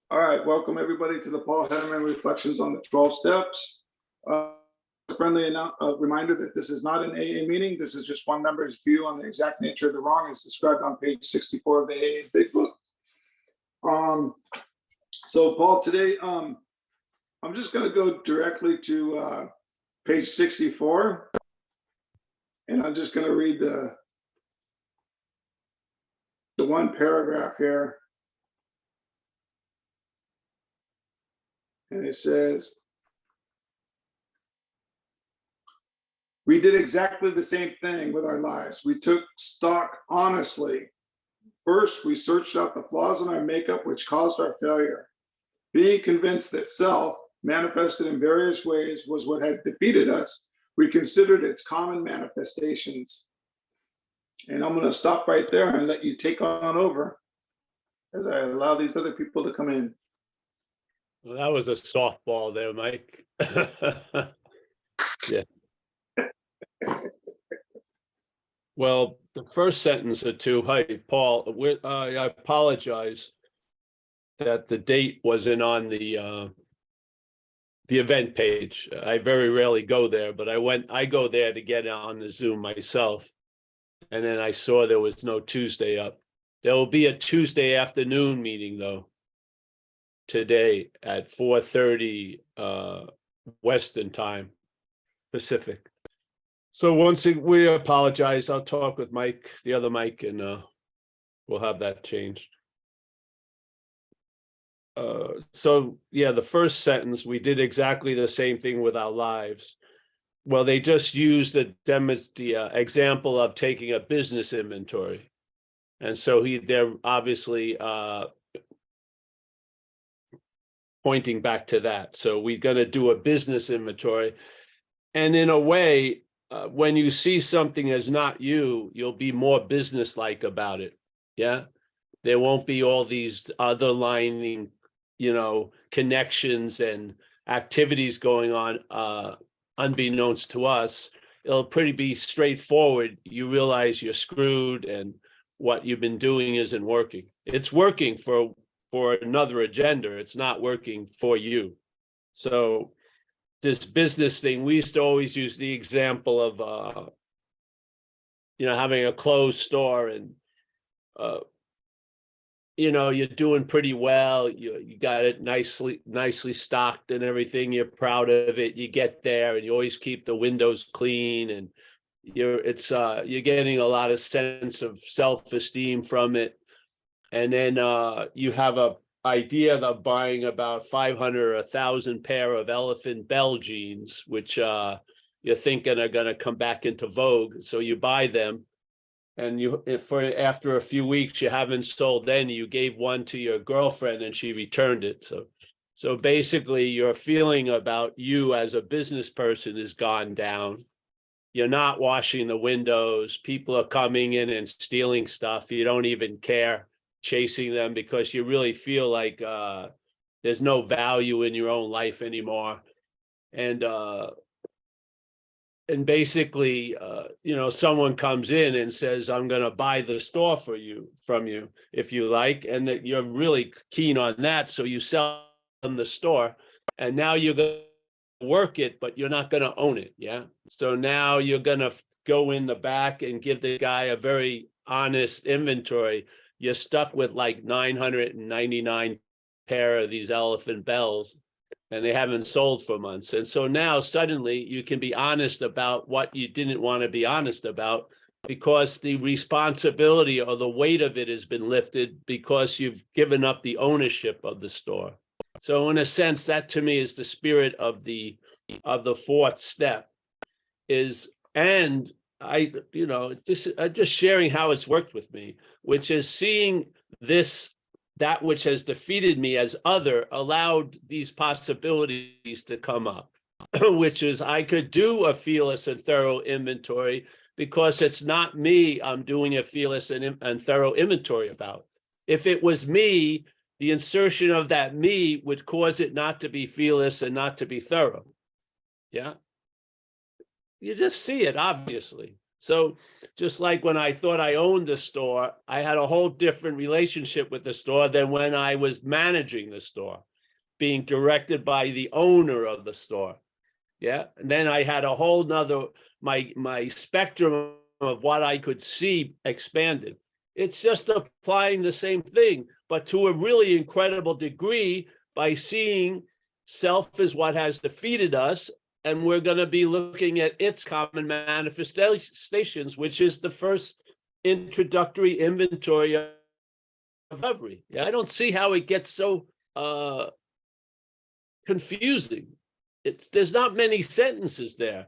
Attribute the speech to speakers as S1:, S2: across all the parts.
S1: All right, welcome everybody to the Paul Hedderman Reflections on the 12 Steps. A friendly reminder that this is not an AA meeting. This is just one member's view on the exact nature of the wrong as described on page 64 of the AA Big Book. So Paul, today, I'm just going to go directly to page 64, and I'm just going to read the one paragraph here. And it says, we did exactly the same thing with our lives. We took stock honestly. First, we searched out the flaws in our makeup which caused our failure. Being convinced that self, manifested in various ways, was what had defeated us, we considered its common manifestations. And I'm going to stop right there and let you take on over as I allow these other people to come in.
S2: Well, that was a softball there, Mike. Yeah. Well, the first sentence or two, hi, Paul, I apologize that the date wasn't on the event page. I very rarely go there, but I go there to get on the Zoom myself. And then I saw there was no Tuesday up. There will be a Tuesday afternoon meeting though, today at 4:30 Western time, Pacific. So we apologize. I'll talk with Mike, the other Mike, and we'll have that changed. So yeah, the first sentence, we did exactly the same thing with our lives. Well, they just used the example of taking a business inventory. And so they're obviously pointing back to that. So we're going to do a business inventory. And in a way, when you see something as not you, you'll be more business-like about it. Yeah. There won't be all these underlining, connections and activities going on unbeknownst to us. It'll pretty be straightforward. You realize you're screwed and what you've been doing isn't working. It's working for another agenda. It's not working for you. So this business thing, we used to always use the example of, having a closed store and, you're doing pretty well. You got it nicely stocked and everything. You're proud of it. You get there and you always keep the windows clean and you're getting a lot of sense of self-esteem from it. And then you have a idea of buying about 500 or 1,000 pair of elephant bell jeans, which you're thinking are going to come back into vogue. So you buy them, and after a few weeks you haven't sold any. You gave one to your girlfriend, and she returned it. So basically, your feeling about you as a business person has gone down. You're not washing the windows. People are coming in and stealing stuff. You don't even care, chasing them, because you really feel like there's no value in your own life anymore. And basically, someone comes in and says, I'm going to buy the store from you if you like, and that you're really keen on that. So you sell them the store, and now you're going to work it, but you're not going to own it. Yeah. So now you're going to go in the back and give the guy a very honest inventory. You're stuck with like 999 pair of these elephant bells, and they haven't sold for months. And so now suddenly you can be honest about what you didn't want to be honest about, because the responsibility or the weight of it has been lifted because you've given up the ownership of the store. So in a sense, that to me is the spirit of the fourth step I'm just sharing how it's worked with me, which is seeing that which has defeated me as other allowed these possibilities to come up, which is I could do a fearless and thorough inventory because it's not me I'm doing a fearless and thorough inventory about. If it was me, the insertion of that me would cause it not to be fearless and not to be thorough. Yeah. You just see it, obviously. So just like when I thought I owned the store, I had a whole different relationship with the store than when I was managing the store, being directed by the owner of the store. Yeah. And then I had a whole nother, my spectrum of what I could see expanded. It's just applying the same thing, but to a really incredible degree by seeing self is what has defeated us. And we're going to be looking at its common manifestations, which is the first introductory inventory of recovery. Yeah, I don't see how it gets so confusing. There's not many sentences there.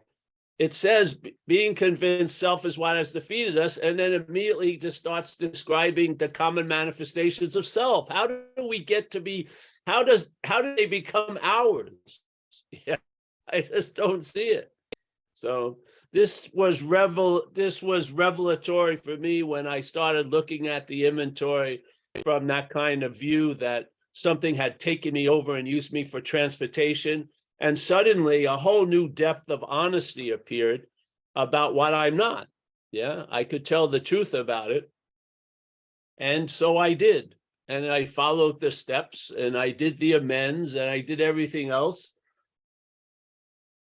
S2: It says being convinced self is what has defeated us, and then immediately just starts describing the common manifestations of self. How do we get to be, how do they become ours? Yeah, I just don't see it. So this was revelatory for me when I started looking at the inventory from that kind of view, that something had taken me over and used me for transportation. And suddenly a whole new depth of honesty appeared about what I'm not. Yeah, I could tell the truth about it. And so I did. And I followed the steps and I did the amends and I did everything else.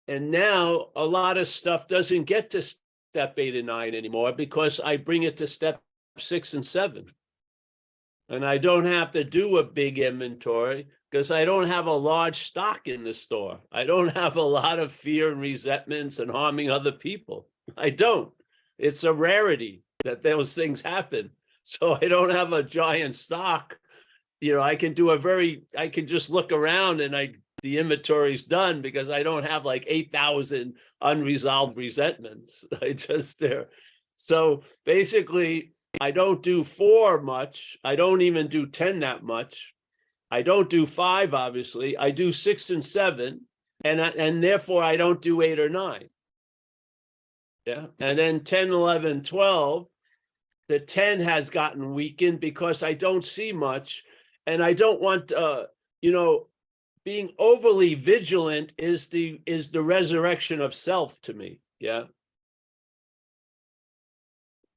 S2: And now a lot of stuff doesn't get to step 8 and 9 anymore because I bring it to step 6 and 7. And I don't have to do a big inventory because I don't have a large stock in the store. I don't have a lot of fear and resentments and harming other people. I don't. It's a rarity that those things happen. So I don't have a giant stock. You know, I can just look around and the inventory's done because I don't have like 8,000 unresolved resentments. I just there. So basically, I don't do 4 much. I don't even do 10 that much. I don't do 5, obviously. I do 6 and 7, and therefore I don't do 8 or 9. Yeah, and then 10, 11, 12. The 10 has gotten weakened because I don't see much, and I don't want being overly vigilant is the resurrection of self to me. Yeah.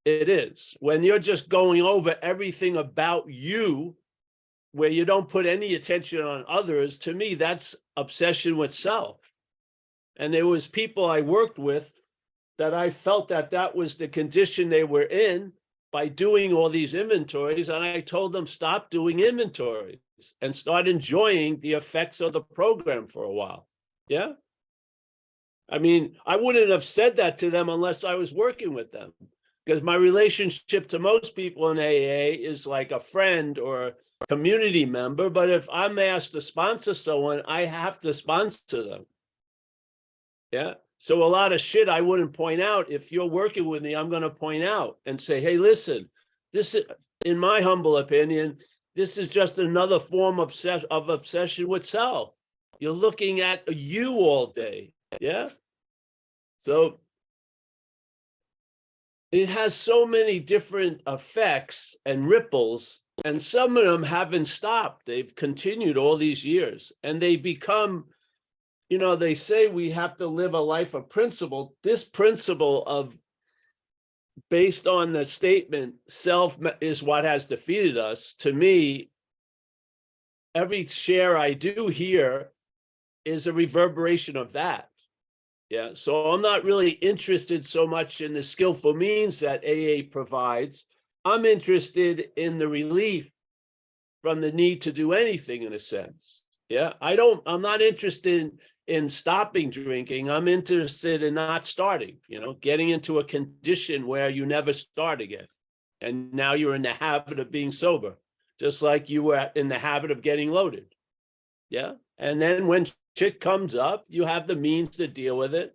S2: It is. When you're just going over everything about you, where you don't put any attention on others, to me, that's obsession with self. And there was people I worked with that I felt that was the condition they were in by doing all these inventories. And I told them, stop doing inventories and start enjoying the effects of the program for a while. Yeah. I mean, I wouldn't have said that to them unless I was working with them. Because my relationship to most people in AA is like a friend or a community member. But if I'm asked to sponsor someone, I have to sponsor them. Yeah. So a lot of shit I wouldn't point out. If you're working with me, I'm going to point out and say, hey, listen, this is, in my humble opinion, this is just another form of obsession with self. You're looking at you all day. Yeah. So it has so many different effects and ripples, and some of them haven't stopped. They've continued all these years, and they become, they say we have to live a life of principle. This principle of, based on the statement, self is what has defeated us, to me, every share I do here is a reverberation of that. Yeah, so I'm not really interested so much in the skillful means that AA provides. I'm interested in the relief from the need to do anything, in a sense. Yeah, I'm not interested in stopping drinking. I'm interested in not starting, getting into a condition where you never start again. And now you're in the habit of being sober, just like you were in the habit of getting loaded. Yeah, and then when shit comes up, you have the means to deal with it.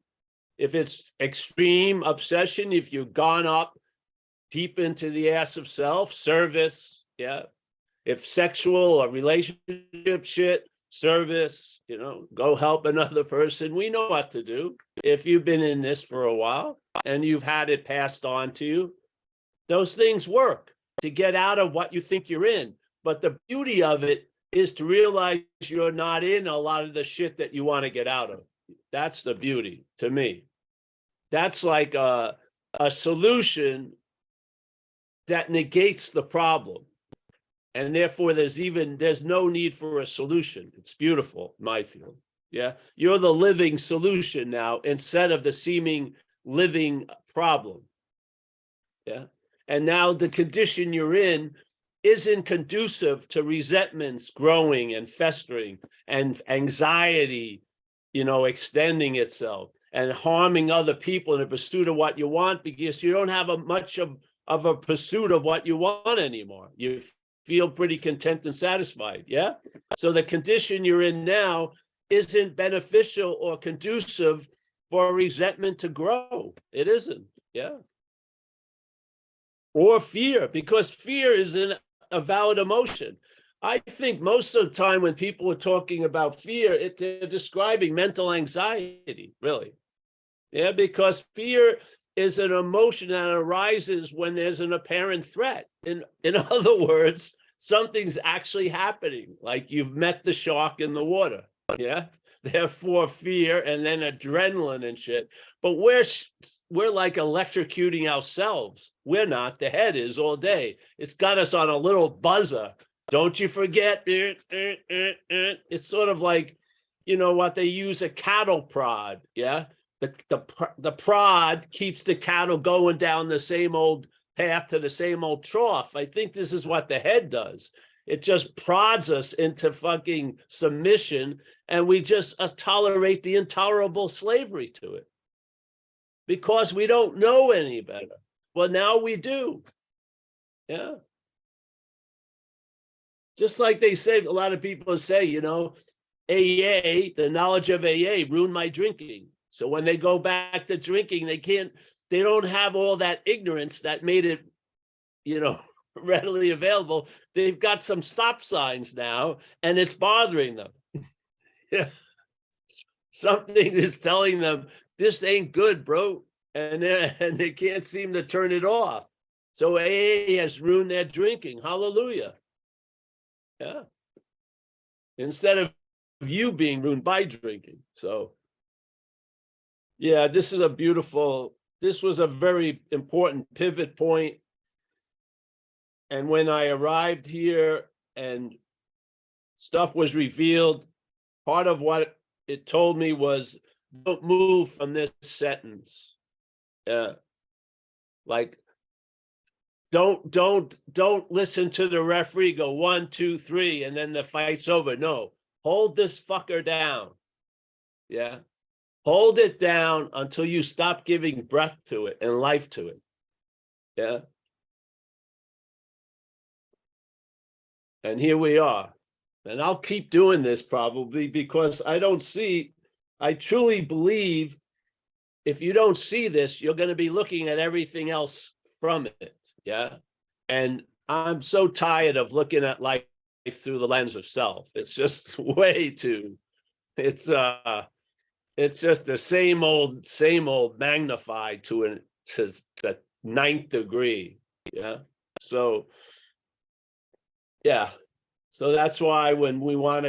S2: If it's extreme obsession, if you've gone up deep into the ass of self, service, yeah. If sexual or relationship shit, service, go help another person. We know what to do. If you've been in this for a while and you've had it passed on to you, those things work to get out of what you think you're in. But the beauty of it is to realize you're not in a lot of the shit that you want to get out of. That's the beauty to me. That's like a solution that negates the problem. And therefore there's no need for a solution. It's beautiful, in my field. Yeah. You're the living solution now instead of the seeming living problem. Yeah. And now the condition you're in isn't conducive to resentments growing and festering and anxiety, extending itself and harming other people in the pursuit of what you want, because you don't have much of a pursuit of what you want anymore. You feel pretty content and satisfied. Yeah. So the condition you're in now isn't beneficial or conducive for resentment to grow. It isn't. Yeah. Or fear, because fear is a valid emotion. I think most of the time when people are talking about fear, they're describing mental anxiety, really. Yeah, because fear is an emotion that arises when there's an apparent threat. In other words, something's actually happening, like you've met the shark in the water. Yeah. Therefore, fear and then adrenaline and shit. But we're like electrocuting ourselves. We're not. The head is all day. It's got us on a little buzzer. Don't you forget. It's sort of like, what they use a cattle prod. Yeah. The prod keeps the cattle going down the same old path to the same old trough. I think this is what the head does. It just prods us into fucking submission, and we just tolerate the intolerable slavery to it because we don't know any better. Well, now we do. Yeah. Just like they say, a lot of people say, AA, the knowledge of AA ruined my drinking. So when they go back to drinking, they don't have all that ignorance that made it, readily available. They've got some stop signs now, and it's bothering them. Yeah. Something is telling them this ain't good, bro, and they can't seem to turn it off. So AA has ruined their drinking. Hallelujah. Yeah. Instead of you being ruined by drinking. So yeah, this was a very important pivot point. And when I arrived here and stuff was revealed, part of what it told me was, don't move from this sentence. Like, don't listen to the referee go 1, 2, 3, and then the fight's over. No, hold this fucker down. Yeah. Hold it down until you stop giving breath to it and life to it. Yeah. And here we are. And I'll keep doing this probably because I truly believe if you don't see this, you're going to be looking at everything else from it. Yeah. And I'm so tired of looking at life through the lens of self. It's just way too, it's just the same old magnified to the 9th degree. Yeah. So, yeah. So that's why when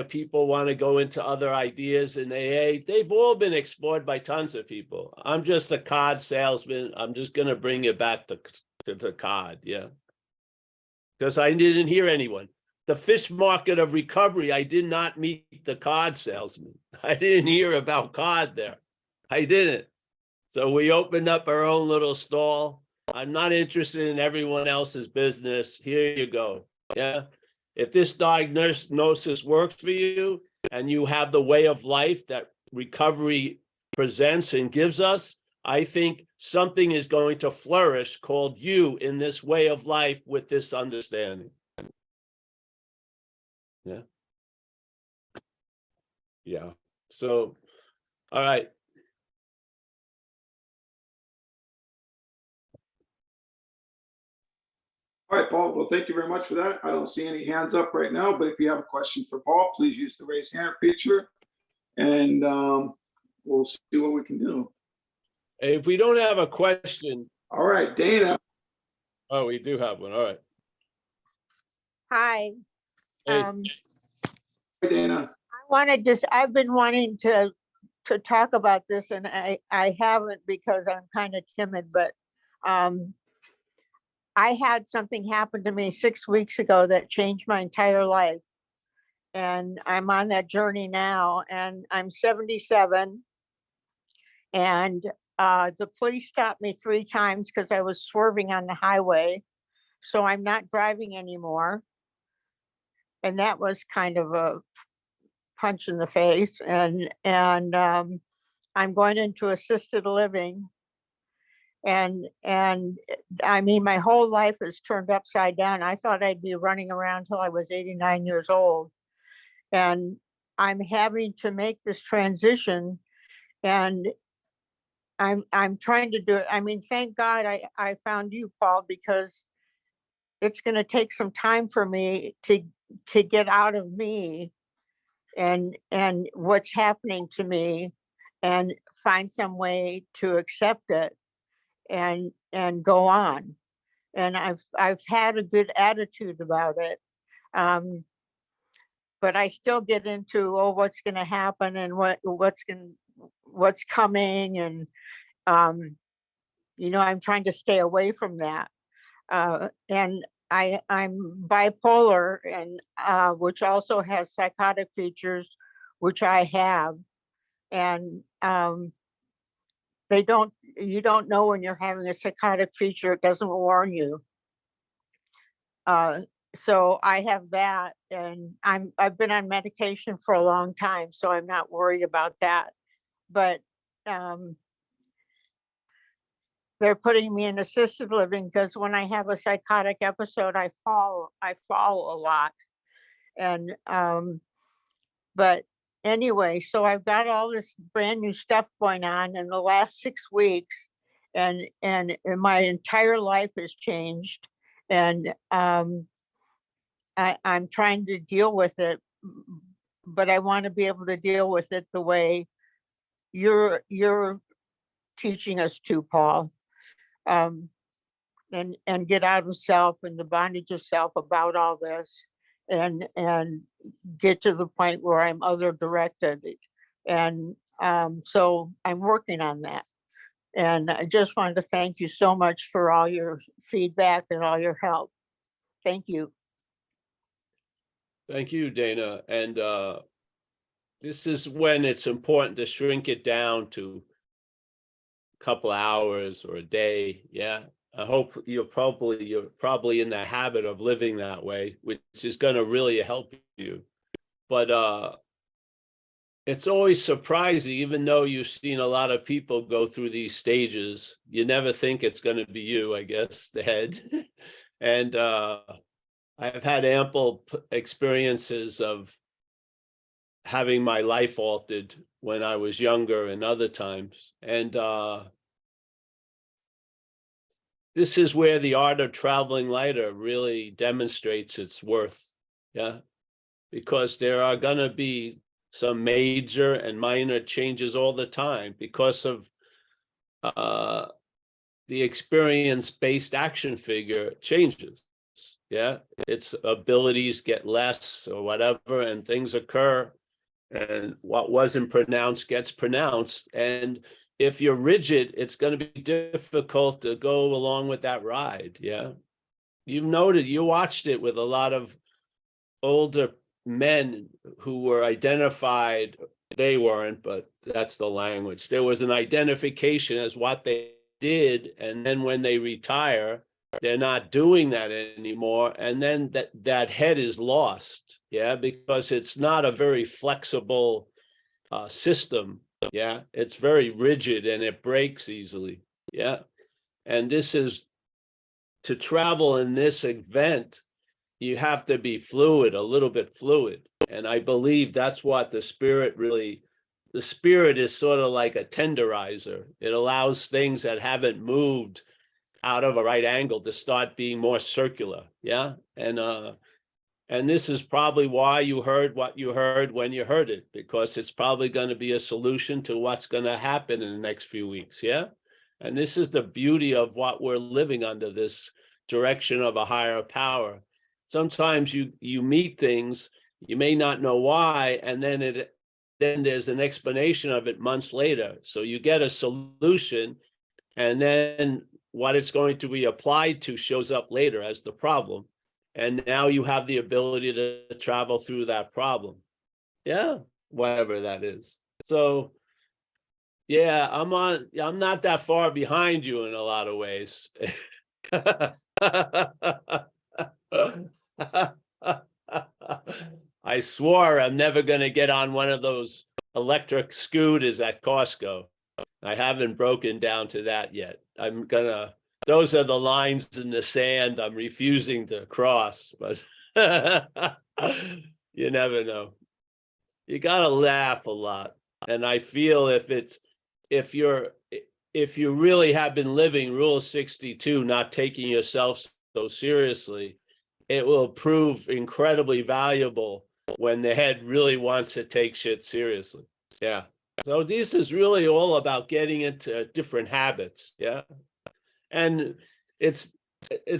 S2: people want to go into other ideas in AA, they've all been explored by tons of people. I'm just a card salesman. I'm just going to bring it back to the card. Yeah. Because I didn't hear anyone. The fish market of recovery, I did not meet the card salesman. I didn't hear about card there. I didn't. So we opened up our own little stall. I'm not interested in everyone else's business. Here you go. Yeah. If this diagnosis works for you and you have the way of life that recovery presents and gives us, I think something is going to flourish called you in this way of life with this understanding. Yeah. Yeah. So, all right.
S1: All right, Paul. Well, thank you very much for that. I don't see any hands up right now, but if you have a question for Paul, please use the raise hand feature, and we'll see what we can do.
S2: If we don't have a question.
S1: All right, Dana.
S2: Oh, we do have one. All right.
S3: Hi.
S2: Hey.
S1: Hi, Dana.
S3: I've been wanting to talk about this, and I haven't because I'm kind of timid, but I had something happen to me 6 weeks ago that changed my entire life. And I'm on that journey now, and I'm 77. And the police stopped me 3 times because I was swerving on the highway. So I'm not driving anymore. And that was kind of a punch in the face. And I'm going into assisted living. And I mean, my whole life is turned upside down. I thought I'd be running around till I was 89 years old. And I'm having to make this transition, and I'm trying to do it. I mean, thank God I found you, Paul, because it's going to take some time for me to get out of me and what's happening to me, and find some way to accept it and go on. And I've had a good attitude about it. But I still get into, oh, what's going to happen and what's coming. And, I'm trying to stay away from that. And I'm bipolar, and which also has psychotic features, which I have. And you don't know when you're having a psychotic feature. It doesn't warn you. So I have that, and I've been on medication for a long time, so I'm not worried about that. But they're putting me in assisted living because when I have a psychotic episode, I fall a lot. And but anyway, so I've got all this brand new stuff going on in the last 6 weeks, and my entire life has changed. And I'm trying to deal with it, but I want to be able to deal with it the way you're teaching us to, Paul, and get out of self and the bondage of self about all this, and get to the point where I'm other directed. And so I'm working on that. And I just wanted to thank you so much for all your feedback and all your help. Thank you.
S2: Thank you, Dana. And this is when it's important to shrink it down to a couple hours or a day. Yeah. I hope you're probably in the habit of living that way, which is going to really help you. But it's always surprising, even though you've seen a lot of people go through these stages, you never think it's going to be you, I guess, the head. And I've had ample experiences of having my life altered when I was younger and other times. And this is where the art of traveling lighter really demonstrates its worth. Yeah. Because there are going to be some major and minor changes all the time because of the experience-based action figure changes. Yeah, its abilities get less or whatever, and things occur, and what wasn't pronounced gets pronounced. And if you're rigid, it's going to be difficult to go along with that ride. Yeah, you watched it with a lot of older men who were identified. They weren't, but that's the language. There was an identification as what they did, and then when they retire, they're not doing that anymore, and then that head is lost. Yeah, because it's not a very flexible system. Yeah, it's very rigid and it breaks easily. Yeah, and this is to travel in this event. You have to be fluid, a little bit fluid. And I believe that's what the spirit is sort of like a tenderizer. It allows things that haven't moved out of a right angle to start being more circular. Yeah. And this is probably why you heard what you heard when you heard it, because it's probably going to be a solution to what's going to happen in the next few weeks. Yeah. And this is the beauty of what we're living under, this direction of a higher power. Sometimes you meet things, you may not know why, and then there's an explanation of it months later. So you get a solution, and then what it's going to be applied to shows up later as the problem. And now you have the ability to travel through that problem. Yeah, whatever that is. So yeah, I'm not that far behind you in a lot of ways. I swore I'm never going to get on one of those electric scooters at Costco. I haven't broken down to that yet. Those are the lines in the sand I'm refusing to cross, but you never know. You got to laugh a lot. And I feel if you really have been living Rule 62, not taking yourself so seriously, it will prove incredibly valuable when the head really wants to take shit seriously. Yeah. So this is really all about getting into different habits. Yeah. And it's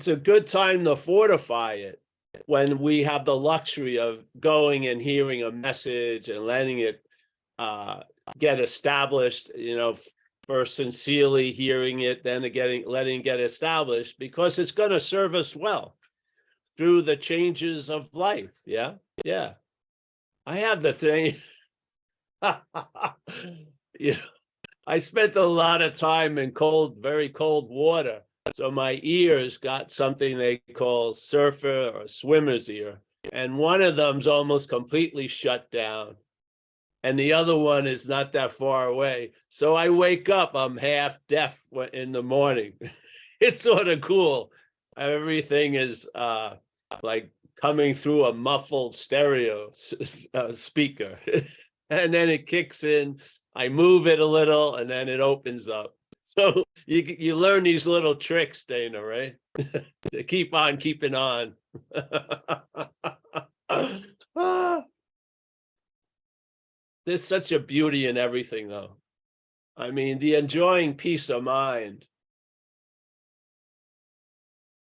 S2: a good time to fortify it when we have the luxury of going and hearing a message and letting it get established, first sincerely hearing it, then letting it get established, because it's going to serve us well through the changes of life. Yeah. Yeah. I have the thing. I spent a lot of time in very cold water. So my ears got something they call surfer or swimmer's ear. And one of them's almost completely shut down. And the other one is not that far away. So I wake up, I'm half deaf in the morning. It's sort of cool. Everything is like coming through a muffled stereo speaker. And then it kicks in. I move it a little and then it opens up. So you learn these little tricks, Dana, right? To keep on keeping on. There's such a beauty in everything, though. I mean, the enjoying peace of mind.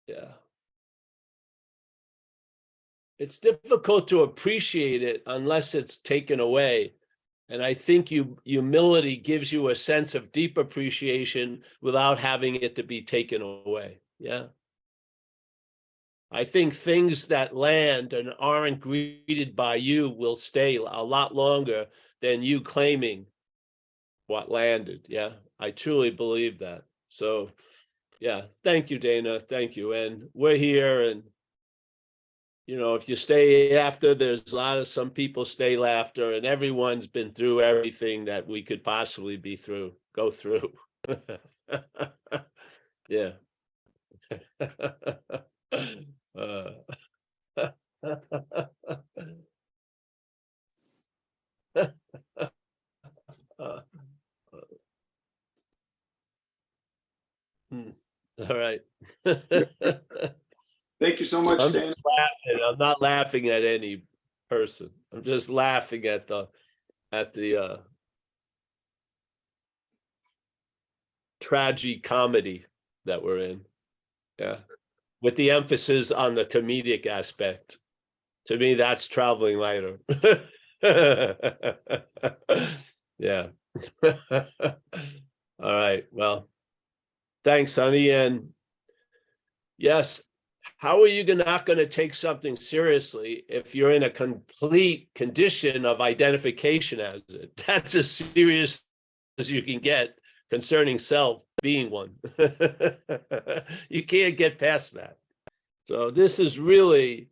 S2: Yeah. It's difficult to appreciate it unless it's taken away. And I think humility gives you a sense of deep appreciation without having it to be taken away. Yeah. I think things that land and aren't greeted by you will stay a lot longer than you claiming what landed. Yeah. I truly believe that. So yeah, thank you, Dana. Thank you. And we're here, and if you stay after, there's some people stay after, and everyone's been through everything that we could possibly go through. Yeah. All right.
S1: Thank you so much,
S2: I'm
S1: Dana.
S2: just laughing. I'm not laughing at any person. I'm just laughing at the tragicomedy that we're in. Yeah. With the emphasis on the comedic aspect. To me, that's traveling lighter. Yeah. All right. Well, thanks, honey. And yes, how are you not going to take something seriously if you're in a complete condition of identification as it? That's as serious as you can get concerning self being one. You can't get past that. So this is really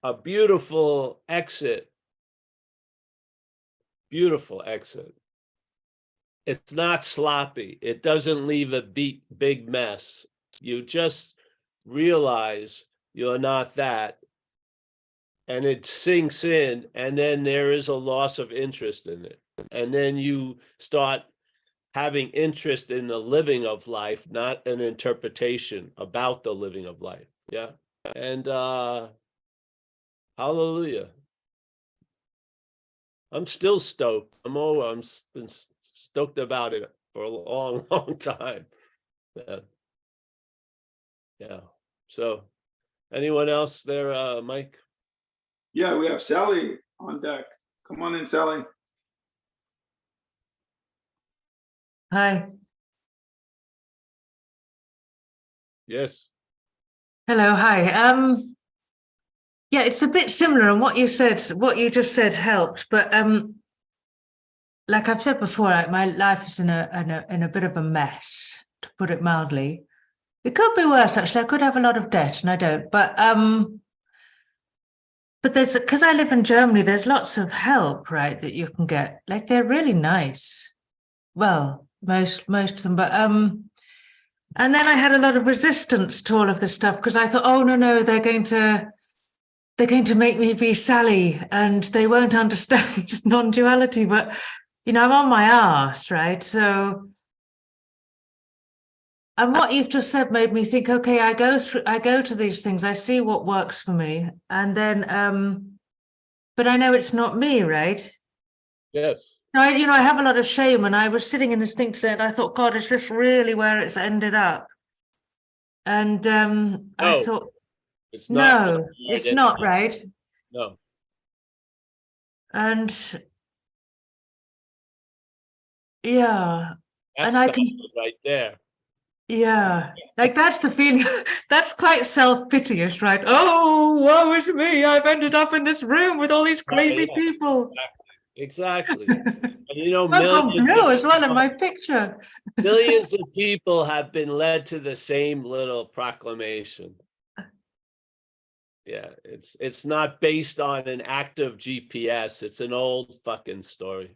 S2: a beautiful exit. Beautiful exit. It's not sloppy. It doesn't leave a big mess. You just realize you're not that, and it sinks in, and then there is a loss of interest in it, and then you start having interest in the living of life, not an interpretation about the living of life. Yeah. And hallelujah. I'm still stoked. I'm been stoked about it for a long, long time. Yeah. Yeah. So anyone else there, Mike?
S1: Yeah, we have Sally on deck. Come on in, Sally.
S4: Hi.
S2: Yes.
S4: Hello, hi. Yeah, it's a bit similar, and what you just said helped. But like I've said before, my life is in a bit of a mess, to put it mildly. It could be worse, actually. I could have a lot of debt, and I don't. But there's, because I live in Germany, there's lots of help, right, that you can get. Like, they're really nice. Well, most of them, but and then I had a lot of resistance to all of this stuff because I thought, oh no, they're going to make me be Sally, and they won't understand non-duality. But I'm on my arse, right? So, and what you've just said made me think, okay, I go to these things, I see what works for me, and then but I know it's not me, right?
S2: Yes.
S4: I have a lot of shame, and I was sitting in this thing today, and I thought, God, is this really where it's ended up? And I thought,
S2: It's not.
S4: no, it's not, right?
S2: No.
S4: And yeah,
S2: That's
S4: and I can,
S2: right there.
S4: yeah, like that's the feeling. That's quite self-pityish, right? Oh, woe is me! I've ended up in this room with all these crazy
S2: Yeah.
S4: people.
S2: Exactly. And
S4: Welcome, Blue as well in my picture.
S2: millions of people have been led to the same little proclamation. Yeah, it's not based on an active GPS. It's an old fucking story.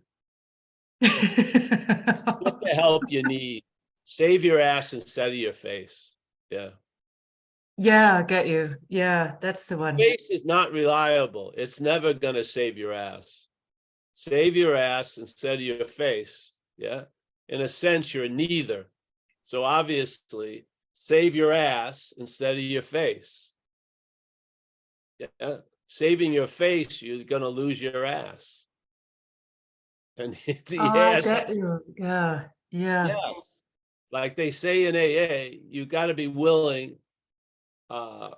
S2: Get the help you need. Save your ass instead of your face. Yeah.
S4: Yeah, I get you. Yeah, that's the one.
S2: Face is not reliable. It's never gonna save your ass. Save your ass instead of your face. Yeah. In a sense, you're neither. So obviously, save your ass instead of your face. Yeah. Saving your face, you're gonna lose your ass. And
S4: I get you. Yeah.
S2: yes, like they say in AA, you got to be willing, to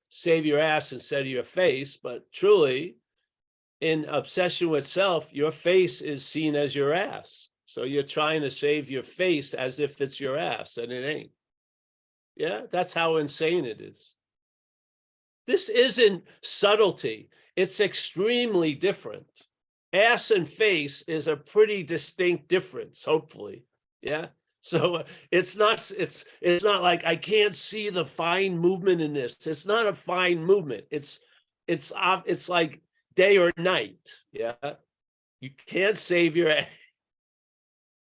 S2: save your ass instead of your face. But truly, in obsession with self, your face is seen as your ass. So you're trying to save your face as if it's your ass, and it ain't. Yeah, that's how insane it is. This isn't subtlety. It's extremely different. Ass and face is a pretty distinct difference, hopefully. Yeah. So it's not like I can't see the fine movement in this. It's not a fine movement. It's like day or night. Yeah. You can't save your ass.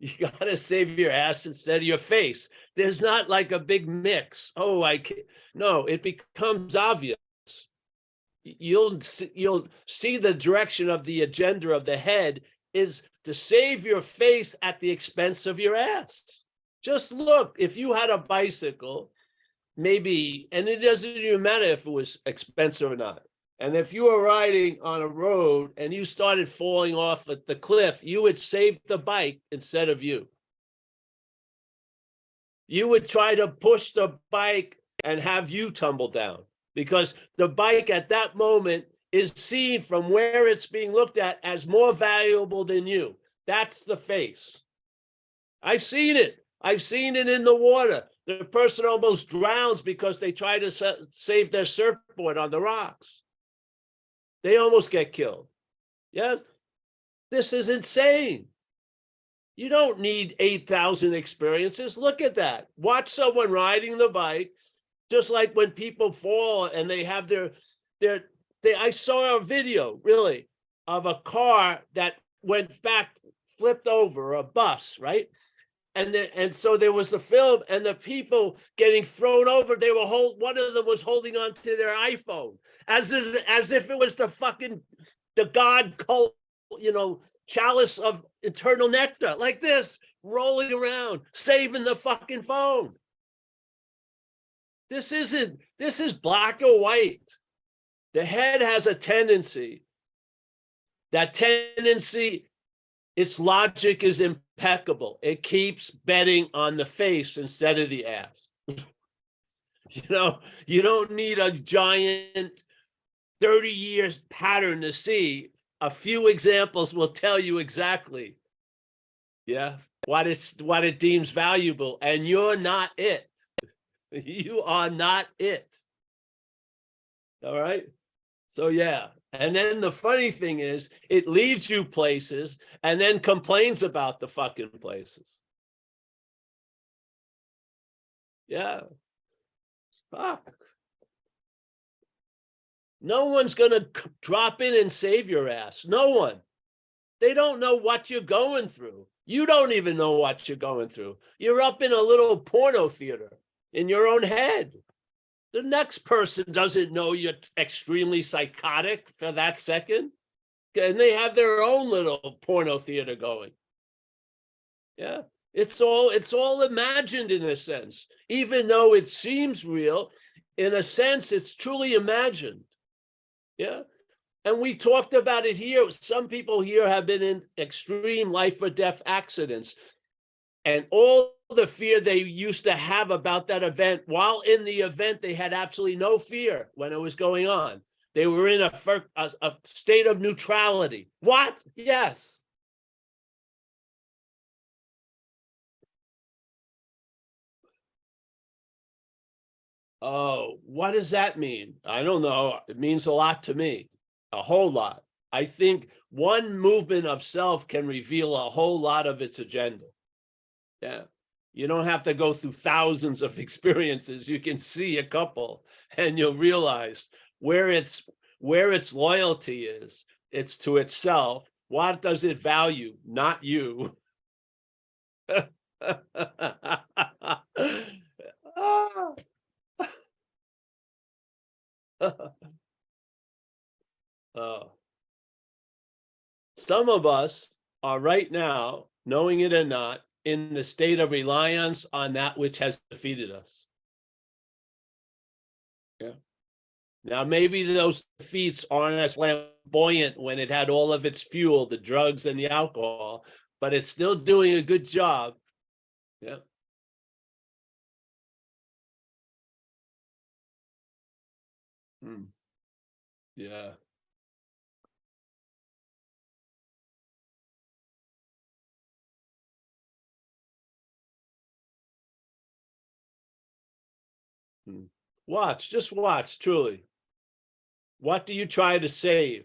S2: You gotta save your ass instead of your face. There's not like a big mix. Oh, no, it becomes obvious. You'll see the direction of the agenda of the head is to save your face at the expense of your ass. Just look, if you had a bicycle, maybe, and it doesn't even matter if it was expensive or not. And if you were riding on a road and you started falling off at the cliff, you would save the bike instead of you. You would try to push the bike and have you tumble down, because the bike at that moment is seen from where it's being looked at as more valuable than you. That's the face. I've seen it. I've seen it in the water. The person almost drowns because they try to save their surfboard on the rocks. They almost get killed. Yes, this is insane. You don't need 8,000 experiences. Look at that. Watch someone riding the bike. Just like when people fall and they have I saw a video really of a car that went back, flipped over, a bus, right? And so there was the film and the people getting thrown over. They were one of them was holding on to their iPhone as if it was the God cult, chalice of eternal nectar, like this, rolling around, saving the fucking phone. This is black or white. The head has a tendency. That tendency, its logic is impeccable. It keeps betting on the face instead of the ass. You don't need a giant 30 years pattern to see. A few examples will tell you exactly. Yeah. What it deems valuable, and you're not it. You are not it. All right. So yeah. And then the funny thing is, it leads you places and then complains about the fucking places. Yeah. Fuck. No one's going to drop in and save your ass. No one. They don't know what you're going through. You don't even know what you're going through. You're up in a little porno theater in your own head. The next person doesn't know you're extremely psychotic for that second. And they have their own little porno theater going. Yeah. It's all imagined in a sense. Even though it seems real, in a sense, it's truly imagined. Yeah. And we talked about it here. Some people here have been in extreme life or death accidents. And all the fear they used to have about that event, while in the event, they had absolutely no fear when it was going on. They were in a state of neutrality. What? Yes. Oh, what does that mean? I don't know. It means a lot to me, a whole lot. I think one movement of self can reveal a whole lot of its agenda. Yeah. You don't have to go through thousands of experiences. You can see a couple and you'll realize where its loyalty is. It's to itself. What does it value? Not you. Some of us are right now, knowing it or not, in the state of reliance on that which has defeated us. Yeah. Now, maybe those defeats aren't as flamboyant when it had all of its fuel, the drugs and the alcohol, but it's still doing a good job. Yeah. Yeah. Watch, just watch, truly. What do you try to save?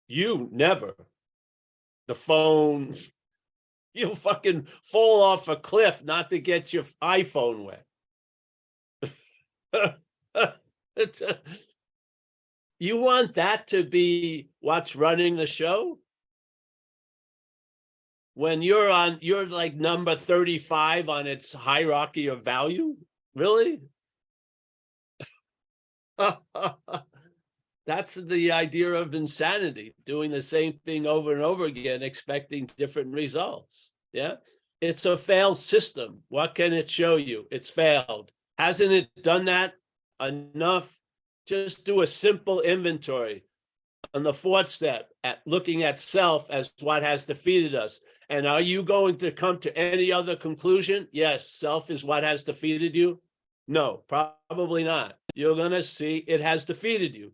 S2: You never. The phone. You'll fucking fall off a cliff not to get your iPhone wet. You want that to be what's running the show? When you're like number 35 on its hierarchy of value? Really? That's the idea of insanity, doing the same thing over and over again, expecting different results. Yeah. It's a failed system. What can it show you? It's failed. Hasn't it done that enough? Just do a simple inventory on the fourth step at looking at self as what has defeated us. And are you going to come to any other conclusion? Yes, self is what has defeated you. No, probably not. You're going to see it has defeated you.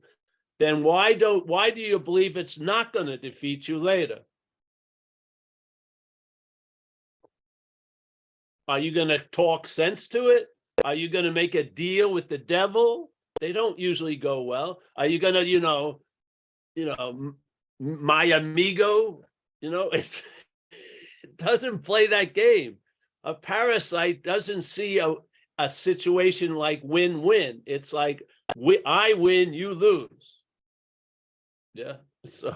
S2: Then why do you believe it's not going to defeat you later? Are you going to talk sense to it? Are you going to make a deal with the devil? They don't usually go well. Are you going to, my amigo, it doesn't play that game. A parasite doesn't see a situation like win-win. It's like, I win, you lose. Yeah. So,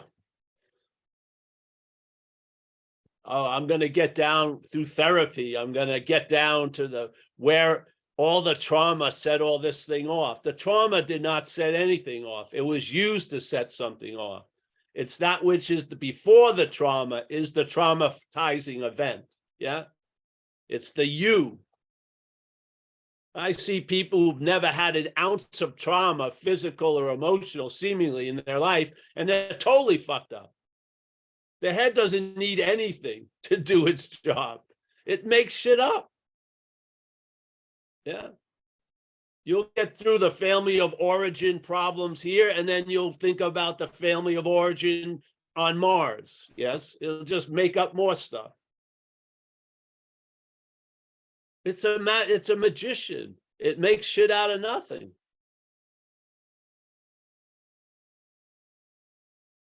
S2: I'm going to get down through therapy. I'm going to get down to where all the trauma set all this thing off. The trauma did not set anything off. It was used to set something off. It's that which is before the trauma is the traumatizing event. Yeah. It's the you. I see people who've never had an ounce of trauma, physical or emotional, seemingly in their life, and they're totally fucked up. The head doesn't need anything to do its job. It makes shit up. Yeah. You'll get through the family of origin problems here, and then you'll think about the family of origin on Mars. Yes. It'll just make up more stuff. It's a magician. It makes shit out of nothing.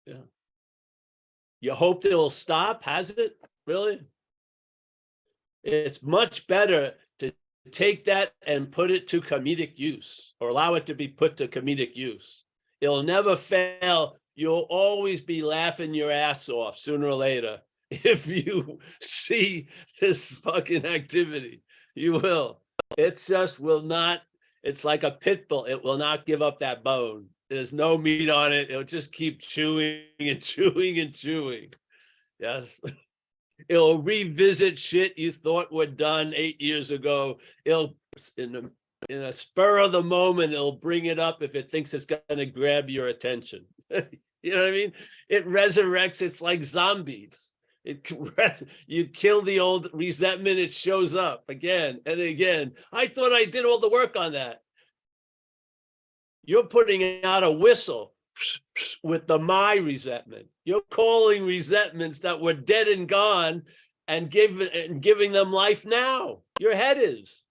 S2: Yeah. You hope it'll stop? Has it? Really? It's much better to take that and put it to comedic use, or allow it to be put to comedic use. It'll never fail. You'll always be laughing your ass off sooner or later if you see this fucking activity. You will. It just will not. It's like a pit bull. It will not give up that bone. There's no meat on it. It'll just keep chewing and chewing and chewing. Yes. It'll revisit shit you thought were done 8 years ago. It'll, in a spur of the moment, it'll bring it up if it thinks it's going to grab your attention. You know what I mean? It resurrects. It's like zombies. You kill the old resentment, it shows up again and again. I thought I did all the work on that. You're putting out a whistle with the my resentment. You're calling resentments that were dead and gone and giving them life now. Your head is.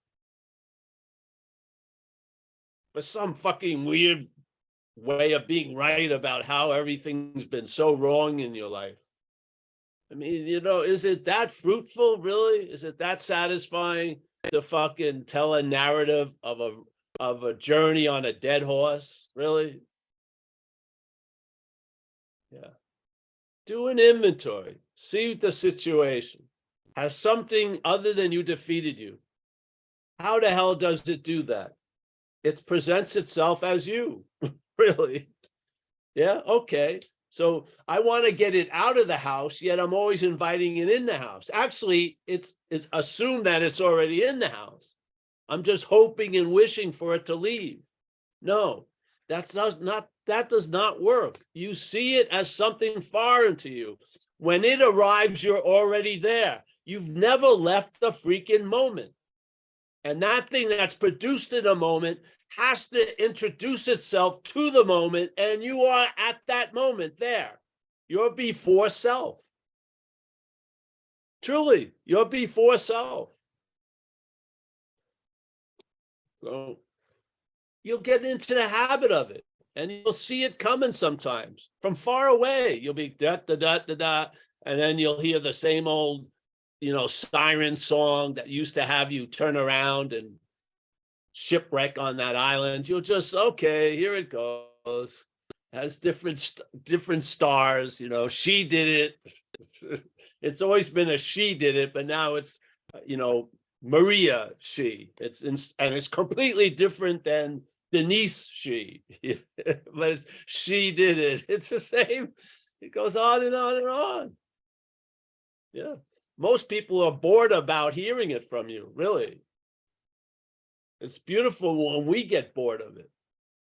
S2: For some fucking weird way of being right about how everything's been so wrong in your life. I mean, you know, is it that fruitful, really? Is it that satisfying to fucking tell a narrative of a journey on a dead horse? Really? Yeah. Do an inventory. See the situation. Has something other than you defeated you? How the hell does it do that? It presents itself as you. Really? Yeah, okay. So I want to get it out of the house, yet I'm always inviting it in the house. Actually, it's assumed that it's already in the house. I'm just hoping and wishing for it to leave. No, that does not work. You see it as something foreign to you. When it arrives, you're already there. You've never left the freaking moment. And that thing that's produced in a moment has to introduce itself to the moment, and you are at that moment there. You're before self. Truly, you're before self. So you'll get into the habit of it, and you'll see it coming sometimes from far away. You'll be da da da da da, and then you'll hear the same old, you know, siren song that used to have you turn around and shipwreck on that island. You'll just, okay, here it goes. Has different stars, you know. She did it. It's always been a she did it, but now it's, you know, Maria she. And it's completely different than Denise she. But it's she did it. It's the same. It goes on and on and on. Yeah. Most people are bored about hearing it from you, really. It's beautiful when we get bored of it,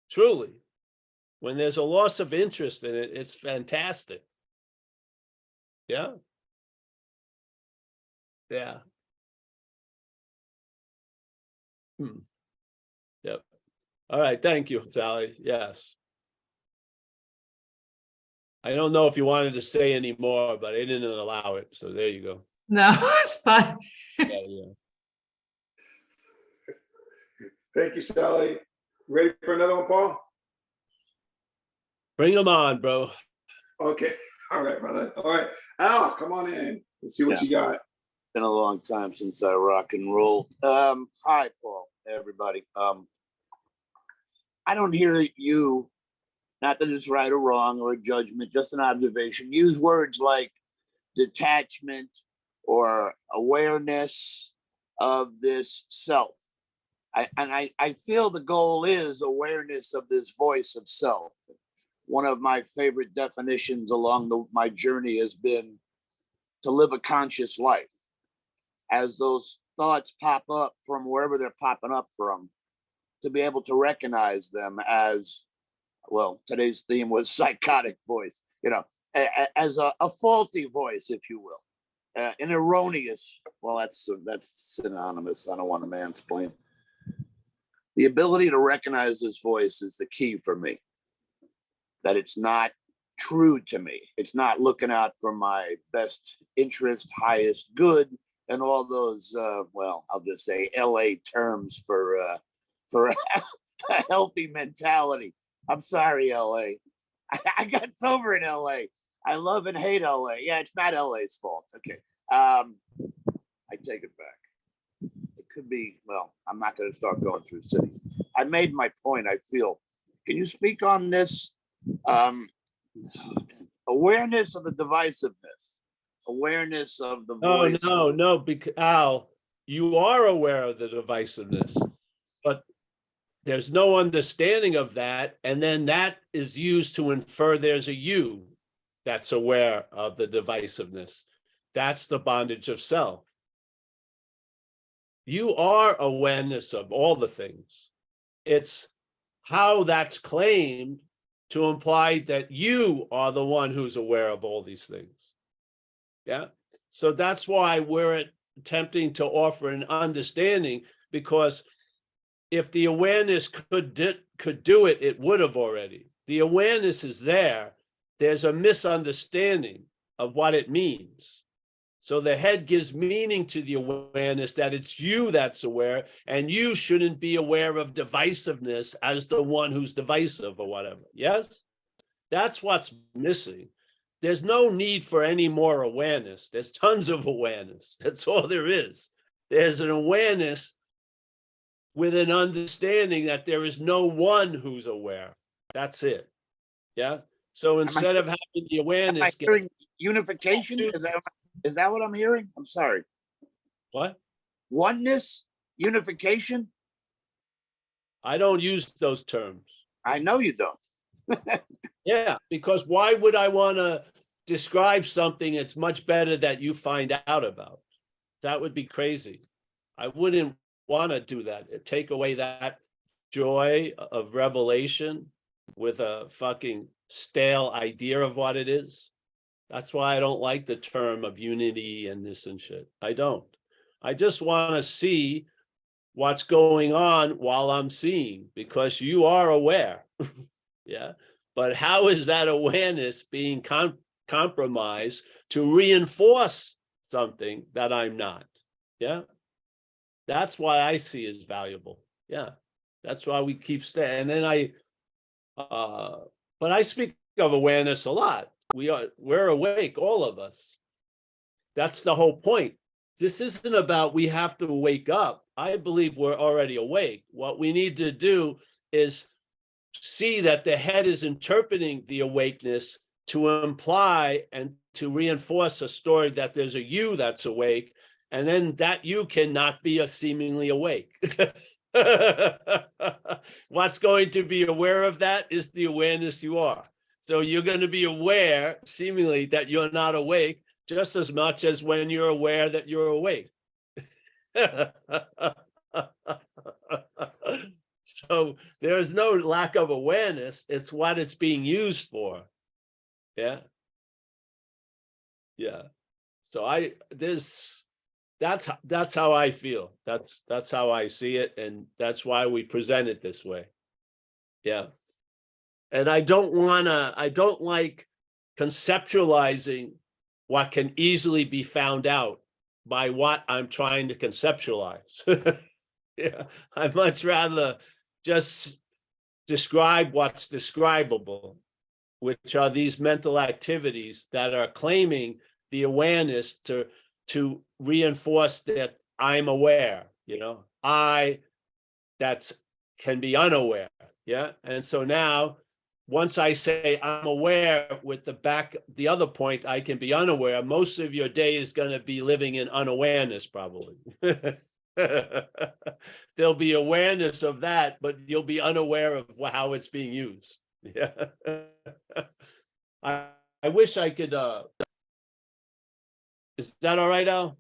S2: truly. When there's a loss of interest in it, it's fantastic. Yeah. Yeah. Yep. All right. Thank you, Sally. Yes. I don't know if you wanted to say any more, but I didn't allow it. So there you go.
S4: No, it's fine.
S2: Yeah.
S1: Thank you, Sally. Ready for another one, Paul?
S2: Bring them on, bro.
S1: Okay. All right, brother. All right. Al, come on in. Let's see what you got.
S5: Been a long time since I rock and rolled. Hi, Paul, everybody. I don't hear you, not that it's right or wrong or a judgment, just an observation. Use words like detachment or awareness of this self. I feel the goal is awareness of this voice of self. One of my favorite definitions along my journey has been to live a conscious life. As those thoughts pop up from wherever they're popping up from, to be able to recognize them as, well, today's theme was psychotic voice, you know, as a faulty voice, if you will, an erroneous, well, that's synonymous. I don't want to mansplain. The ability to recognize this voice is the key for me. That it's not true to me. It's not looking out for my best interest, highest good. and all those, well, I'll just say LA terms for a healthy mentality. I'm sorry, LA. I got sober in LA. I love and hate LA. Yeah, it's not LA's fault. Okay. I take it back. It could be, well, I'm not going to start going through cities. I made my point, I feel. Can you speak on this? Awareness of the divisiveness, awareness of the voice.
S2: No, because Al, you are aware of the divisiveness, but there's no understanding of that. And then that is used to infer there's a you that's aware of the divisiveness. That's the bondage of self. You are awareness of all the things. It's how that's claimed to imply that you are the one who's aware of all these things. Yeah. So that's why we're attempting to offer an understanding, because if the awareness could do it, it would have already. The awareness is there. There's a misunderstanding of what it means. So the head gives meaning to the awareness that it's you that's aware, and you shouldn't be aware of divisiveness as the one who's divisive or whatever. Yes? That's what's missing. There's no need for any more awareness. There's tons of awareness. That's all there is. There's an awareness with an understanding that there is no one who's aware. That's it. Yeah. So instead of having the awareness,
S5: am I hearing unification? Is that what I'm hearing? I'm sorry.
S2: What?
S5: Oneness, unification.
S2: I don't use those terms.
S5: I know you don't.
S2: Yeah, because why would I want to describe something it's much better that you find out about? That would be crazy. I wouldn't want to do that. It'd take away that joy of revelation with a fucking stale idea of what it is. That's why I don't like the term of unity and this and shit. I don't. I just want to see what's going on while I'm seeing, because you are aware. Yeah. But how is that awareness being compromised to reinforce something that I'm not? Yeah. That's why I see as valuable. Yeah. That's why we keep staying. And then but I speak of awareness a lot. We're awake, all of us. That's the whole point. This isn't about we have to wake up. I believe we're already awake. What we need to do is see that the head is interpreting the awakeness to imply and to reinforce a story that there's a you that's awake, and then that you cannot be a seemingly awake. What's going to be aware of that is the awareness you are. So you're going to be aware, seemingly, that you're not awake just as much as when you're aware that you're awake. So there's no lack of awareness. It's what it's being used for. Yeah. Yeah. So that's how I feel. That's how I see it. And that's why we present it this way. Yeah. And I don't like conceptualizing what can easily be found out by what I'm trying to conceptualize. Yeah. I'd much rather just describe what's describable, which are these mental activities that are claiming the awareness to reinforce that I'm aware, that can be unaware. Yeah. And so now, once I say I'm aware with the other point, I can be unaware, most of your day is going to be living in unawareness, probably. There'll be awareness of that, but you'll be unaware of how it's being used. Yeah. I wish I could, is that all right, Al?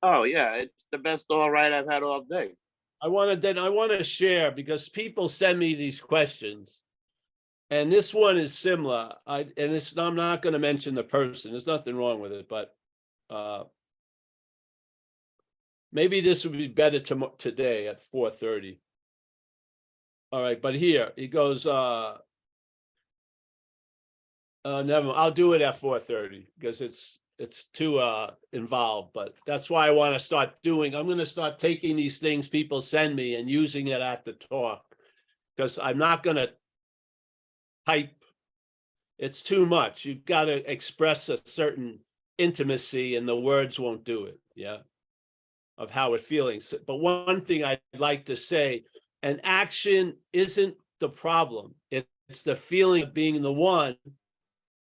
S5: Oh yeah, it's the best all right I've had all day.
S2: I want to share, because people send me these questions, and this one is similar. I'm not going to mention the person. There's nothing wrong with it, but maybe this would be better today at 4:30. All right, but here he goes. Never. I'll do it at 4:30 because it's too involved, but that's why I want to start doing. I'm going to start taking these things people send me and using it at the talk, because I'm not going to type. It's too much. You've got to express a certain intimacy, and the words won't do it. Yeah, of how it's feeling. But one thing I'd like to say, an action isn't the problem. It's the feeling of being the one.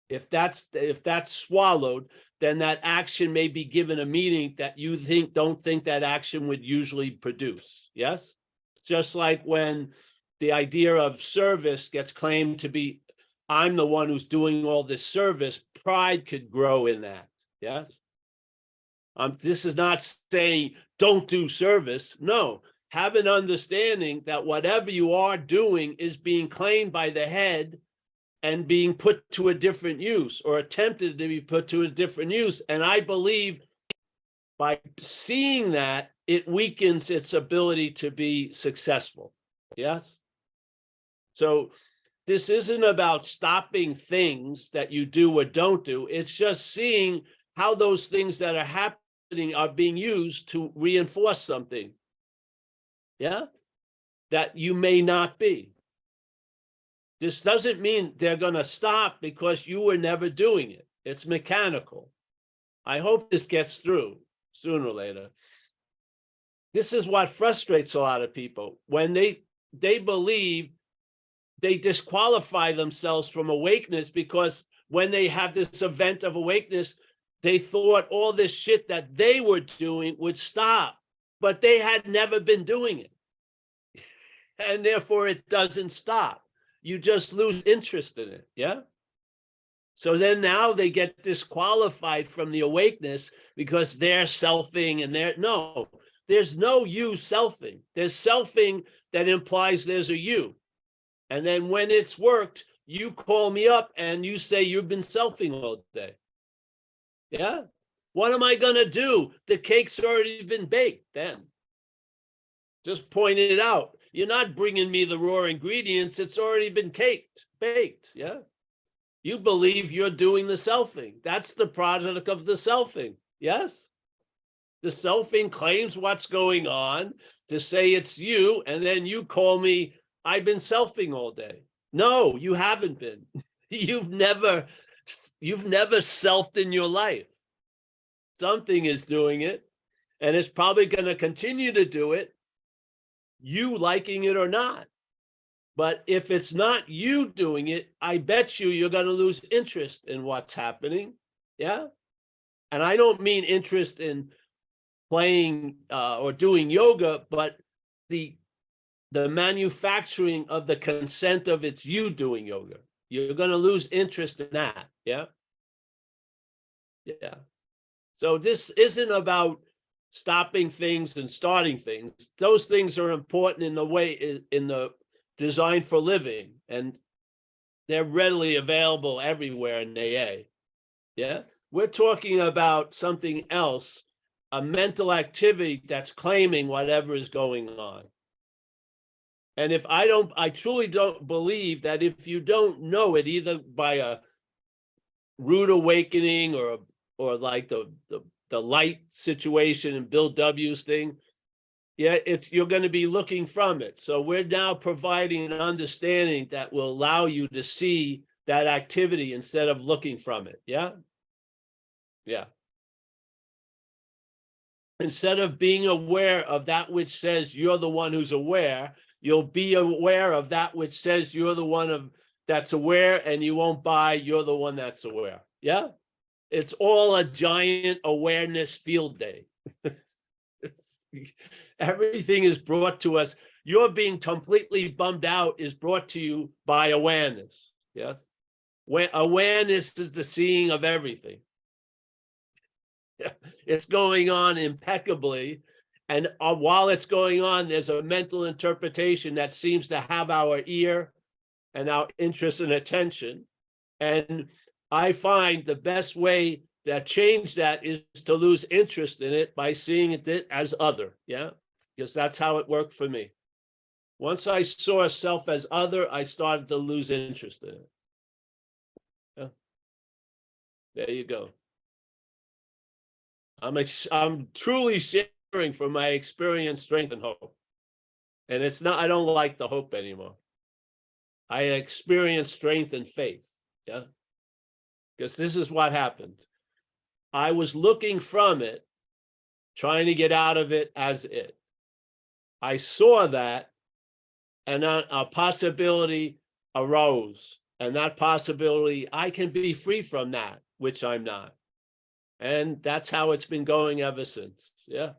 S2: If that's swallowed, then that action may be given a meaning that you don't think that action would usually produce. Yes? Just like when the idea of service gets claimed to be, I'm the one who's doing all this service, pride could grow in that. Yes? This is not saying don't do service. No, have an understanding that whatever you are doing is being claimed by the head and being put to a different use, or attempted to be put to a different use. And I believe by seeing that, it weakens its ability to be successful. Yes? So this isn't about stopping things that you do or don't do. It's just seeing how those things that are happening are being used to reinforce something. Yeah? That you may not be. This doesn't mean they're going to stop because you were never doing it. It's mechanical. I hope this gets through sooner or later. This is what frustrates a lot of people. When they believe, they disqualify themselves from awakeness, because when they have this event of awakeness, they thought all this shit that they were doing would stop, but they had never been doing it. And therefore it doesn't stop. You just lose interest in it. Yeah. So then now they get disqualified from the awakeness because they're selfing, and there's no you selfing. There's selfing that implies there's a you. And then when it's worked, you call me up and you say you've been selfing all day. Yeah. What am I going to do? The cake's already been baked then. Just pointed it out. You're not bringing me the raw ingredients. It's already been baked. Yeah. You believe you're doing the selfing. That's the product of the selfing. Yes. The selfing claims what's going on to say it's you. And then you call me, I've been selfing all day. No, you haven't been. You've never selfed in your life. Something is doing it, and it's probably going to continue to do it, you liking it or not. But if it's not you doing it, I bet you're going to lose interest in what's happening. Yeah. And I don't mean interest in playing or doing yoga, but the manufacturing of the consent of it's you doing yoga. You're going to lose interest in that. Yeah. Yeah. So this isn't about stopping things and starting things. Those things are important in the way, in the design for living, and they're readily available everywhere in AA. Yeah. We're talking about something else, a mental activity that's claiming whatever is going on. And if I truly don't believe that if you don't know it, either by a rude awakening or like the light situation and Bill W.'s thing, yeah, you're going to be looking from it. So we're now providing an understanding that will allow you to see that activity instead of looking from it. Yeah. Yeah. Instead of being aware of that which says you're the one who's aware, you'll be aware of that which says you're the one that's aware, and you won't buy, you're the one that's aware. Yeah. It's all a giant awareness field day. Everything is brought to us. Your being completely bummed out is brought to you by awareness. Yes. When awareness is the seeing of everything. It's going on impeccably. And while it's going on, there's a mental interpretation that seems to have our ear and our interest and attention. And I find the best way to change that is to lose interest in it by seeing it as other. Yeah. Because that's how it worked for me. Once I saw self as other, I started to lose interest in it. Yeah. There you go. I'm truly sharing from my experience, strength, and hope. And it's not, I don't like the hope anymore. I experience strength and faith. Yeah. Because this is what happened. I was looking from it, trying to get out of it as it. I saw that, and a possibility arose. And that possibility, I can be free from that, which I'm not. And that's how it's been going ever since. Yeah.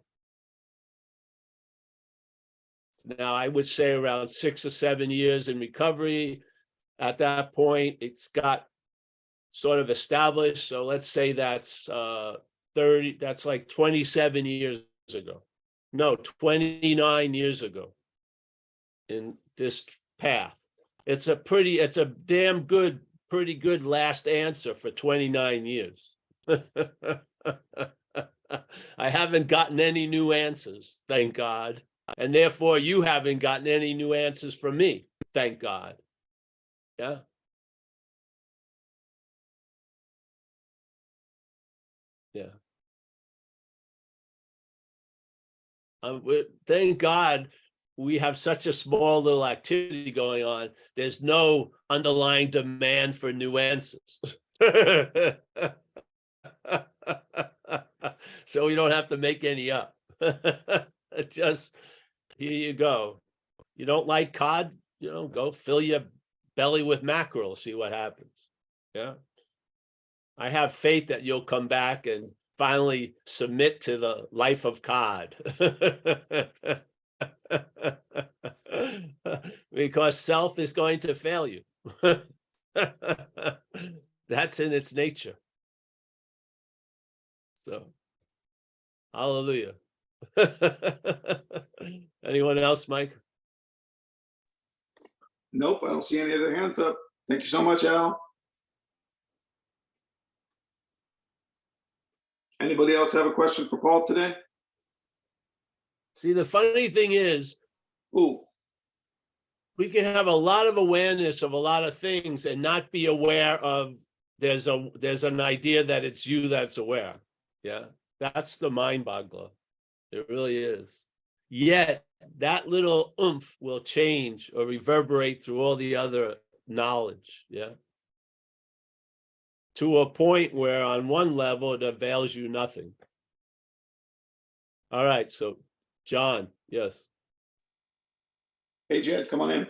S2: Now, I would say around 6 or 7 years in recovery. At that point, it's got sort of established. So let's say that's 30, that's like 27 years ago. No, 29 years ago in this path. It's a damn good, pretty good last answer for 29 years. I haven't gotten any new answers, thank God. And therefore you haven't gotten any new answers from me, thank God. Yeah. Yeah. Thank God we have such a small little activity going on. There's no underlying demand for new answers. So we don't have to make any up. Just here you go. You don't like cod, go fill your belly with mackerel, see what happens. Yeah. I have faith that you'll come back and finally submit to the life of cod. Because self is going to fail you. That's in its nature. So, hallelujah. Anyone else, Mike?
S1: Nope, I don't see any other hands up. Thank you so much, Al. Anybody else have a question for Paul today?
S2: See, the funny thing is,
S1: Ooh,
S2: we can have a lot of awareness of a lot of things and not be aware of there's an idea that it's you that's aware. Yeah, that's the mind boggler. It really is. Yet that little oomph will change or reverberate through all the other knowledge. Yeah. To a point where on one level it avails you nothing. All right, so John, yes.
S1: hey Jed, come on in.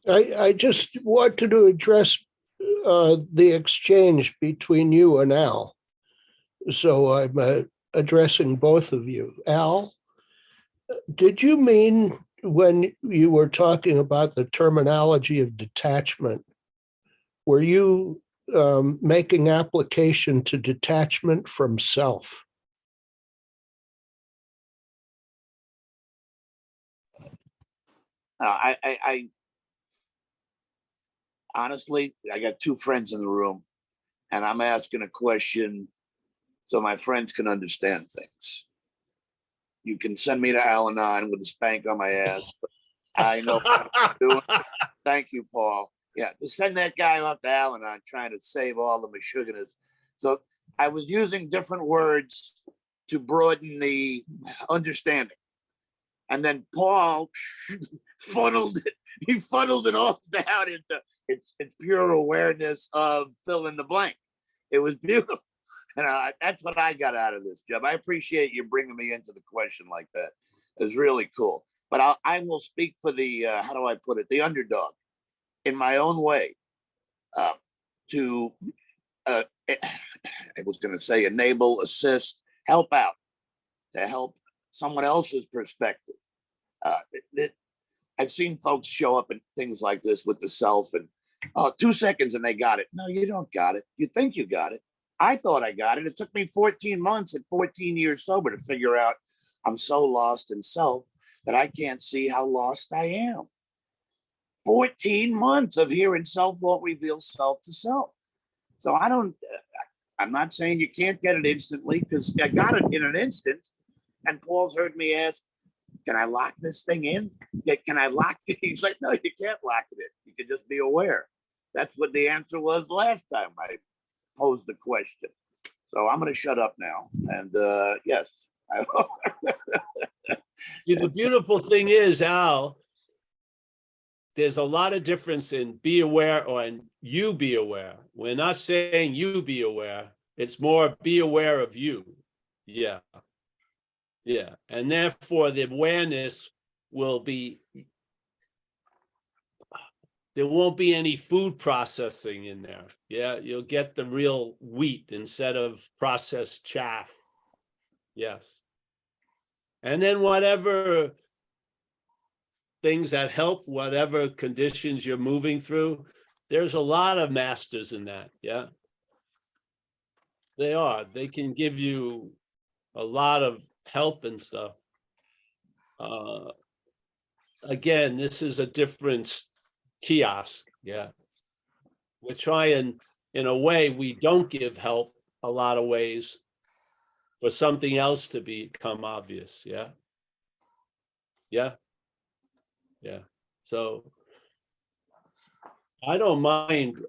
S6: I just wanted to address the exchange between you and Al. So I'm addressing both of you. Al, did you mean when you were talking about the terminology of detachment, were you making application to detachment from self?
S5: I honestly, I got two friends in the room, and I'm asking a question so my friends can understand things. You can send me to Al-Anon with a spank on my ass, but I know what I'm doing. Thank you, Paul. Yeah, to send that guy off to Al-Anon trying to save all the Meshuggahs. So I was using different words to broaden the understanding. And then Paul funneled it. He funneled it all down into its pure awareness of fill in the blank. It was beautiful. And that's what I got out of this, Jeb. I appreciate you bringing me into the question like that. It was really cool. But I will speak for the, how do I put it, the underdog in my own way to, I was going to say, enable, assist, help out, to help someone else's perspective. I've seen folks show up in things like this with the self and 2 seconds and they got it. No, you don't got it. You think you got it. I thought I got it. It took me 14 months and 14 years sober to figure out I'm so lost in self that I can't see how lost I am. 14 months of hearing self won't reveal self to self. So I'm not saying you can't get it instantly, because I got it in an instant. And Paul's heard me ask, can I lock this thing in? Can I lock it? He's like, no, you can't lock it in. You can just be aware. That's what the answer was last time I posed the question. So I'm going to shut up now. And yes, I
S2: See, the beautiful thing is, Al, there's a lot of difference in be aware or in you be aware. We're not saying you be aware. It's more be aware of you. Yeah. Yeah. And therefore the awareness will be, there won't be any food processing in there. Yeah. You'll get the real wheat instead of processed chaff. Yes. And then whatever things that help, whatever conditions you're moving through, there's a lot of masters in that. Yeah. They are. They can give you a lot of help and stuff. Again, this is a different kiosk. Yeah. We're trying, in a way, we don't give help a lot of ways for something else to become obvious. Yeah. Yeah. Yeah. So I don't mind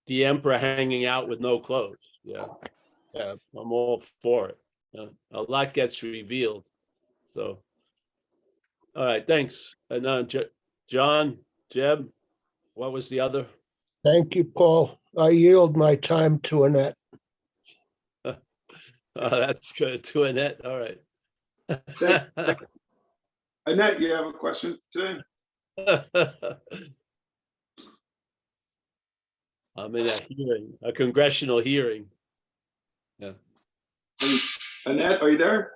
S2: the emperor hanging out with no clothes. Yeah. Yeah. I'm all for it. A lot gets revealed. So, all right. Thanks. And John, Jeb, what was the other?
S6: Thank you, Paul. I yield my time to Annette.
S2: That's good. To Annette. All right.
S1: Annette, you have a question today?
S2: I'm in a hearing, a congressional hearing. Yeah.
S1: Annette, are you there?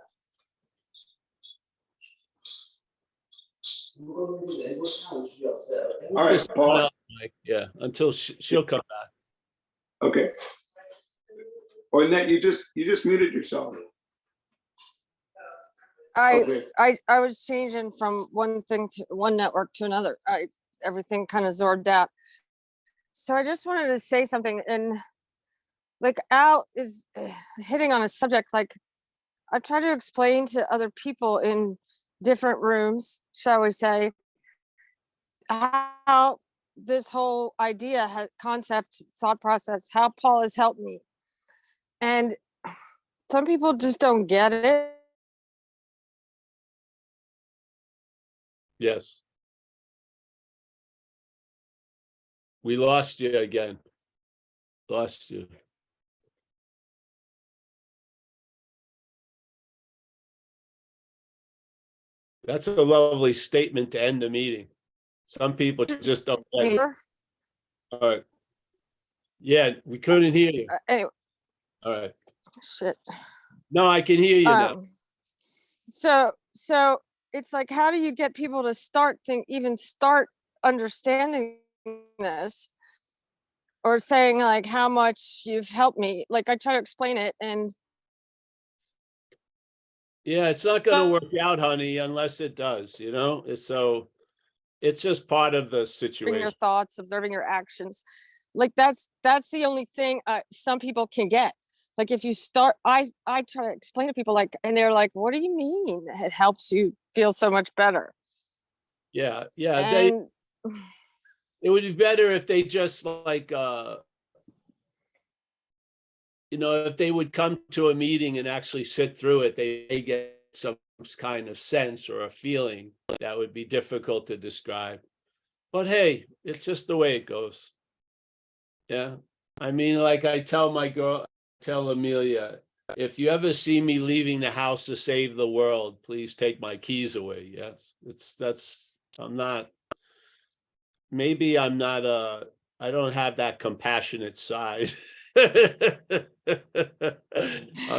S1: All right, Paul.
S2: Yeah, until she'll come back.
S1: Okay. Oh, Annette, you just muted yourself. Okay.
S7: I was changing from one thing to one network to another. Everything kind of zorbed out. So I just wanted to say something, and like Al is hitting on a subject, like I try to explain to other people in different rooms, shall we say, how this whole idea, concept, thought process, how Paul has helped me. And some people just don't get it.
S2: Yes. We lost you again. Lost you. That's a lovely statement to end the meeting. Some people just don't get it. All right. Yeah, we couldn't hear you.
S7: Anyway,
S2: All right.
S7: shit.
S2: No, I can hear you now.
S7: So it's like, how do you get people to start understanding this, or saying like how much you've helped me? Like I try to explain it, and
S2: Yeah, it's not going to work out, honey, unless it does, you know? It's just part of the
S7: your
S2: situation.
S7: thoughts, observing your actions, like that's the only thing some people can get. Like if you start, I try to explain to people, like, and they're like, what do you mean it helps you feel so much better?
S2: Yeah.
S7: And
S2: It would be better if they just like, if they would come to a meeting and actually sit through it, they may get some kind of sense or a feeling that would be difficult to describe. But hey, it's just the way it goes. Yeah. I mean, like I tell my girl, tell Amelia, if you ever see me leaving the house to save the world, please take my keys away. Yes. I don't have that compassionate side. I'm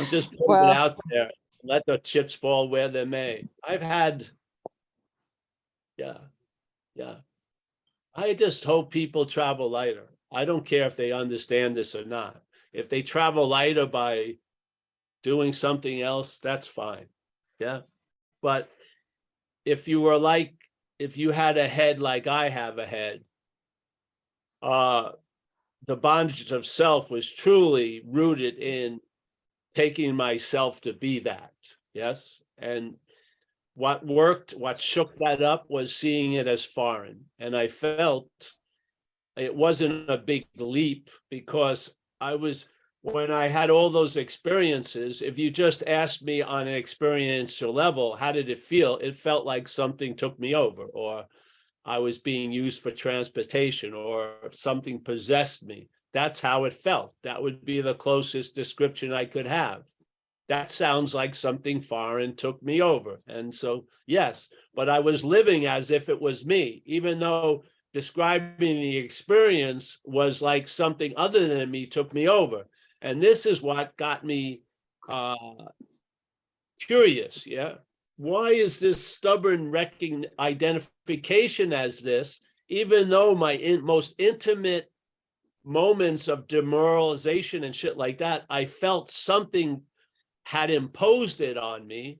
S2: just putting it out there. Let the chips fall where they may. Yeah. I just hope people travel lighter. I don't care if they understand this or not. If they travel lighter by doing something else, that's fine. Yeah. But if you had a head like I have a head, the bondage of self was truly rooted in taking myself to be that. Yes. And what worked, what shook that up was seeing it as foreign. And I felt it wasn't a big leap because when I had all those experiences, if you just asked me on an experiential level, how did it feel? It felt like something took me over, or I was being used for transportation, or something possessed me. That's how it felt. That would be the closest description I could have. That sounds like something foreign took me over. And so, yes, but I was living as if it was me, even though describing the experience was like something other than me took me over. And this is what got me curious. Yeah. Why is this stubborn identification as this, even though my most intimate moments of demoralization and shit like that, I felt something had imposed it on me.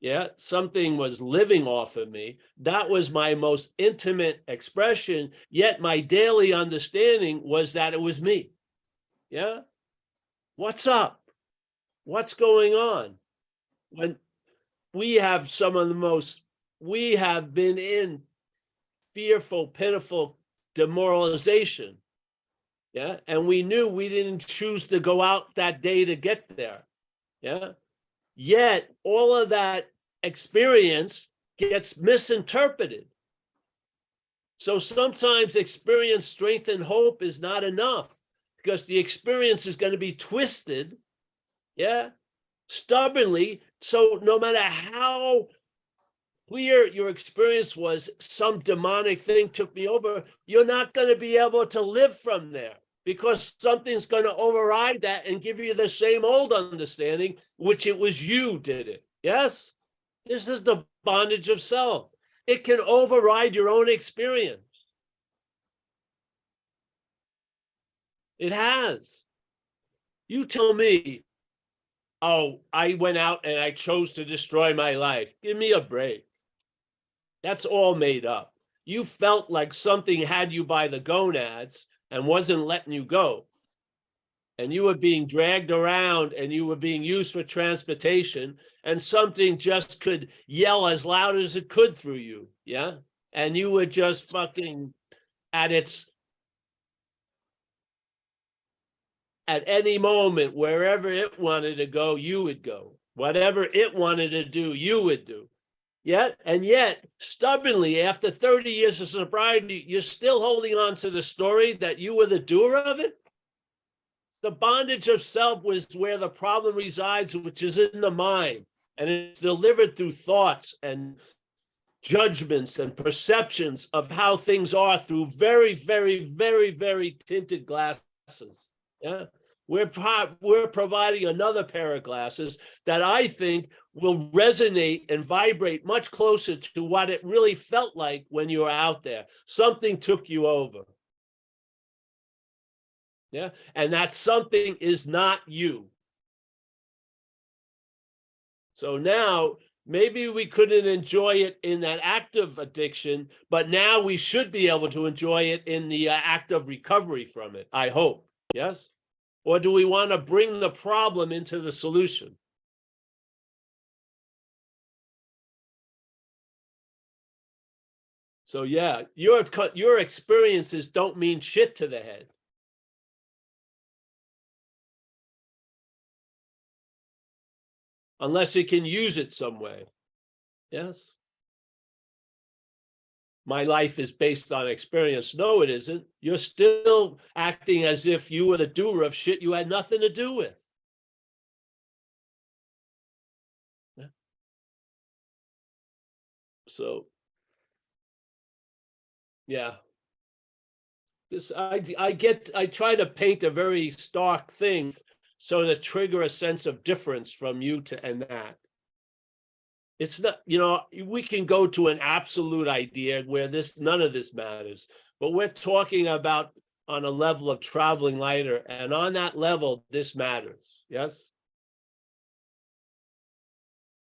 S2: Yeah, something was living off of me. That was my most intimate expression, yet my daily understanding was that it was me. Yeah. What's up? What's going on? When we have we have been in fearful, pitiful demoralization. Yeah. And we knew we didn't choose to go out that day to get there. Yeah. Yet all of that experience gets misinterpreted. So sometimes experience, strength, and hope is not enough because the experience is going to be twisted, yeah, stubbornly. So no matter how clear your experience was, some demonic thing took me over, you're not going to be able to live from there because something's going to override that and give you the same old understanding, which it was you did it. Yes? This is the bondage of self. It can override your own experience. It has. You tell me, oh, I went out and I chose to destroy my life. Give me a break. That's all made up. You felt like something had you by the gonads and wasn't letting you go. And you were being dragged around and you were being used for transportation, and something just could yell as loud as it could through you. Yeah. And you were just fucking at any moment, wherever it wanted to go, you would go. Whatever it wanted to do, you would do. Yeah. And yet, stubbornly, after 30 years of sobriety, you're still holding on to the story that you were the doer of it. The bondage of self was where the problem resides, which is in the mind. And it's delivered through thoughts and judgments and perceptions of how things are through very, very, very, very tinted glasses. Yeah. We're providing another pair of glasses that I think will resonate and vibrate much closer to what it really felt like when you were out there. Something took you over. Yeah. And that something is not you. So now maybe we couldn't enjoy it in that active addiction, but now we should be able to enjoy it in the act of recovery from it, I hope. Yes. Or do we want to bring the problem into the solution? So yeah, your experiences don't mean shit to the head. Unless you can use it some way. Yes. My life is based on experience. No, it isn't. You're still acting as if you were the doer of shit you had nothing to do with. Yeah. So, yeah. This I try to paint a very stark thing so to trigger a sense of difference from you and that. It's not, we can go to an absolute idea where none of this matters, but we're talking about on a level of traveling lighter, and on that level, this matters. Yes.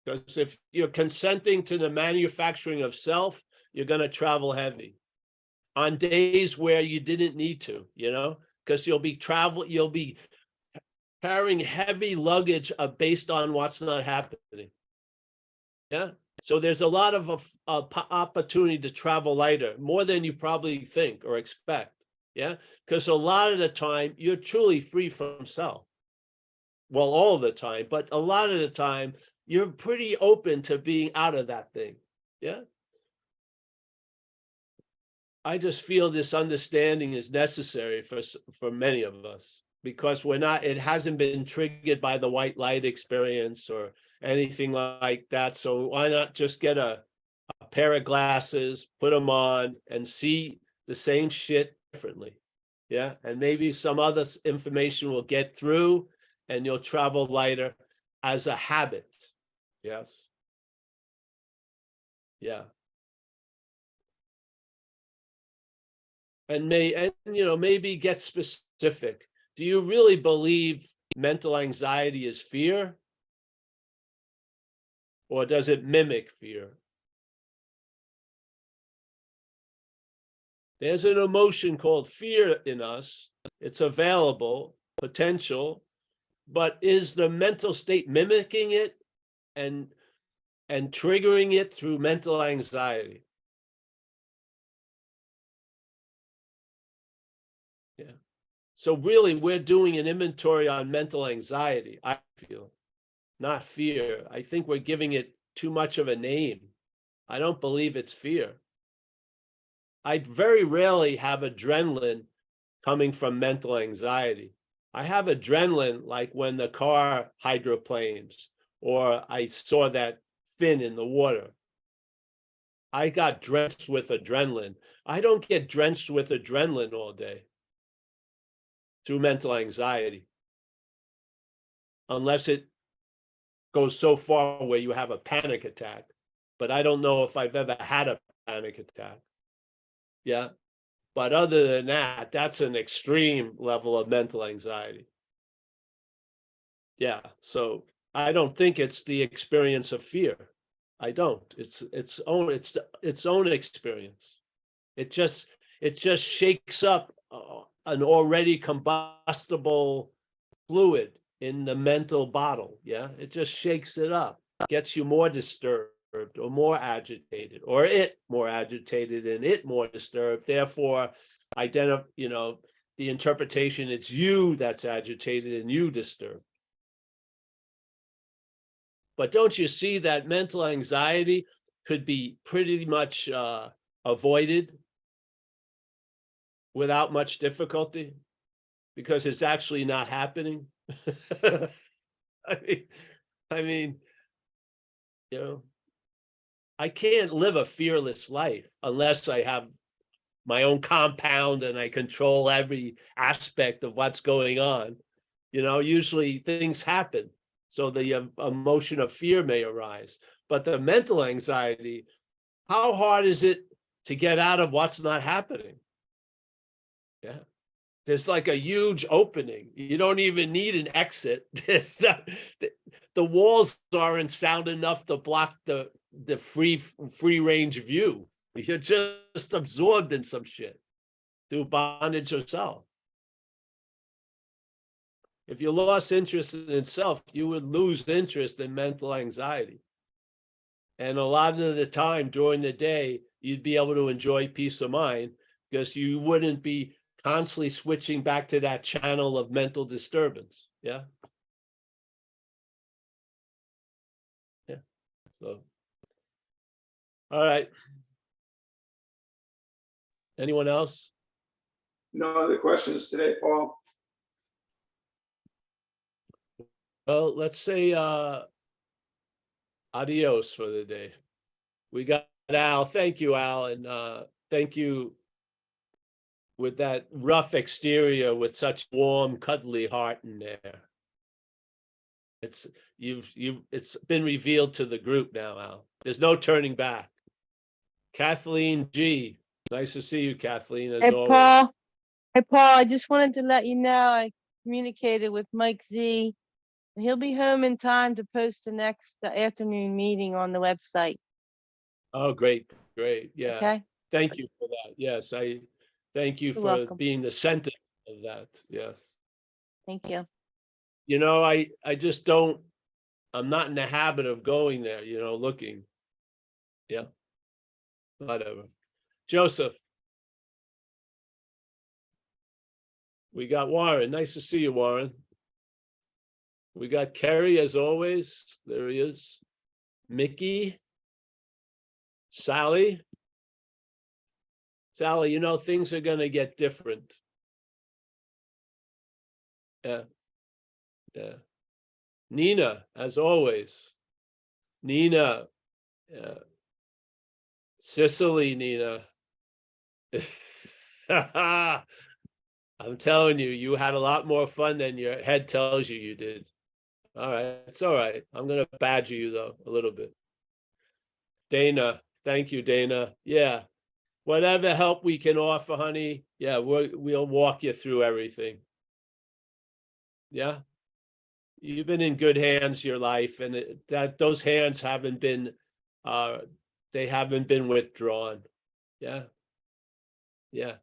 S2: Because if you're consenting to the manufacturing of self, you're going to travel heavy on days where you didn't need to, because you'll be carrying heavy luggage based on what's not happening. Yeah. So there's a lot of opportunity to travel lighter, more than you probably think or expect. Yeah, because a lot of the time you're truly free from self. Well, all the time, but a lot of the time you're pretty open to being out of that thing. Yeah. I just feel this understanding is necessary for many of us, because it hasn't been triggered by the white light experience or anything like that. So why not just get a pair of glasses, put them on, and see the same shit differently? Yeah, and maybe some other information will get through and you'll travel lighter as a habit. Yes. Yeah. And maybe get specific. Do you really believe mental anxiety is fear? Or does it mimic fear? There's an emotion called fear in us. It's available, potential, but is the mental state mimicking it and triggering it through mental anxiety? Yeah. So really, we're doing an inventory on mental anxiety, I feel, not fear. I think we're giving it too much of a name. I don't believe it's fear. I very rarely have adrenaline coming from mental anxiety. I have adrenaline like when the car hydroplanes or I saw that fin in the water. I got drenched with adrenaline. I don't get drenched with adrenaline all day through mental anxiety, unless it goes so far where you have a panic attack. But I don't know if I've ever had a panic attack. Yeah. But other than that, that's an extreme level of mental anxiety. Yeah. So I don't think it's the experience of fear. I don't. It's its own experience. It just shakes up an already combustible fluid in the mental bottle. Yeah. It just shakes it up, gets you more disturbed or more agitated, or it more agitated and it more disturbed. Therefore, the interpretation, it's you that's agitated and you disturbed. But don't you see that mental anxiety could be pretty much avoided without much difficulty, because it's actually not happening? I mean, I can't live a fearless life unless I have my own compound and I control every aspect of what's going on. Usually things happen. So the emotion of fear may arise, but the mental anxiety, how hard is it to get out of what's not happening? Yeah. There's like a huge opening. You don't even need an exit. The walls aren't sound enough to block the free range view. You're just absorbed in some shit through bondage of self. If you lost interest in self, you would lose interest in mental anxiety. And a lot of the time during the day, you'd be able to enjoy peace of mind because you wouldn't be constantly switching back to that channel of mental disturbance. Yeah. Yeah. So, all right. Anyone else?
S1: No other questions today, Paul.
S2: Well, let's say adios for the day. We got Al. Thank you, Al. And thank you with that rough exterior with such warm, cuddly heart in there. It's been revealed to the group now, Al. There's no turning back. Kathleen G. Nice to see you, Kathleen, as
S8: Hey,
S2: always.
S8: Paul. Hey, Paul, I just wanted to let you know I communicated with Mike Z. And he'll be home in time to post the afternoon meeting on the website.
S2: Oh, great. Yeah.
S8: Okay.
S2: Thank you for that. Yes, I thank you
S8: You're
S2: for
S8: welcome.
S2: being the center of that. Yes.
S8: Thank you.
S2: I just don't, I'm not in the habit of going there, looking. Yeah. Whatever. Joseph. We got Warren. Nice to see you, Warren. We got Kerry as always. There he is. Mickey. Sally. Sally, you know, things are gonna get different. Yeah. Yeah. Nina, as always. Nina. Yeah. Sicily, Nina. I'm telling you, you had a lot more fun than your head tells you you did. All right, it's all right. I'm gonna badger you though a little bit. Dana, thank you, Dana. Yeah, whatever help we can offer, honey. Yeah, we'll walk you through everything. Yeah, you've been in good hands your life, and that those hands haven't been, they haven't been withdrawn. Yeah, yeah.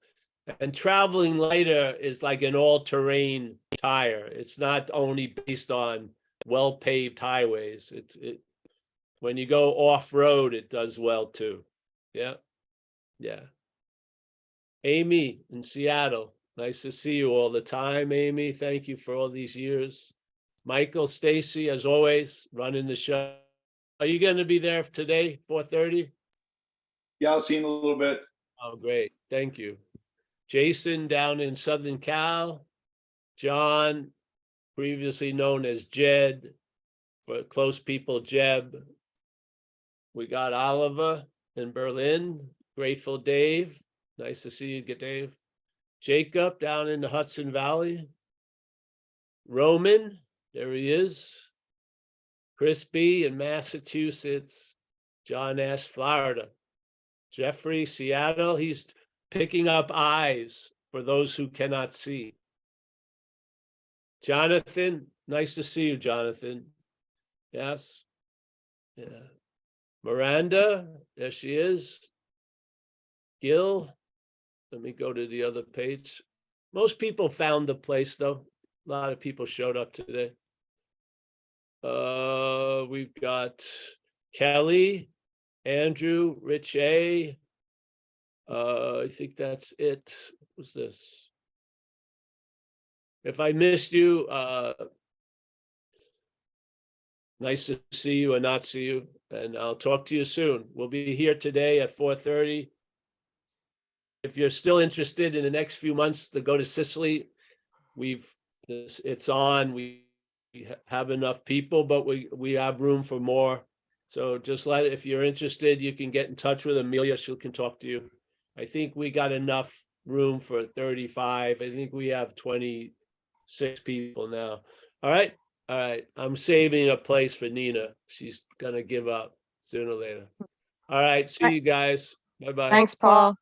S2: And traveling lighter is like an all-terrain tire. It's not only based on well-paved highways. When you go off-road, it does well too. Yeah. Yeah. Amy in Seattle. Nice to see you all the time, Amy. Thank you for all these years. Michael, Stacy, as always, running the show. Are you going to be there today, 4:30?
S1: Yeah, I'll see you in a little bit.
S2: Oh, great. Thank you. Jason down in Southern Cal. John, previously known as Jed, for close people, Jeb. We got Oliver in Berlin. Grateful Dave. Nice to see you, Dave. Jacob down in the Hudson Valley. Roman, there he is. Chris B in Massachusetts. John S, Florida. Jeffrey, Seattle. He's picking up eyes for those who cannot see. Jonathan, nice to see you, Jonathan. Yes. Yeah. Miranda, there she is. Gil, let me go to the other page. Most people found the place though. A lot of people showed up today. We've got Kelly, Andrew, Rich A. I think that's it. What's this? If I missed you, nice to see you and not see you, and I'll talk to you soon. We'll be here today at 4:30. If you're still interested in the next few months to go to Sicily, it's on. We have enough people, but we have room for more. So just if you're interested, you can get in touch with Amelia. She can talk to you. I think we got enough room for 35. I think we have 26 people now. All right. All right. I'm saving a place for Nina. She's going to give up sooner or later. All right. See you guys. Bye-bye.
S7: Thanks, Paul.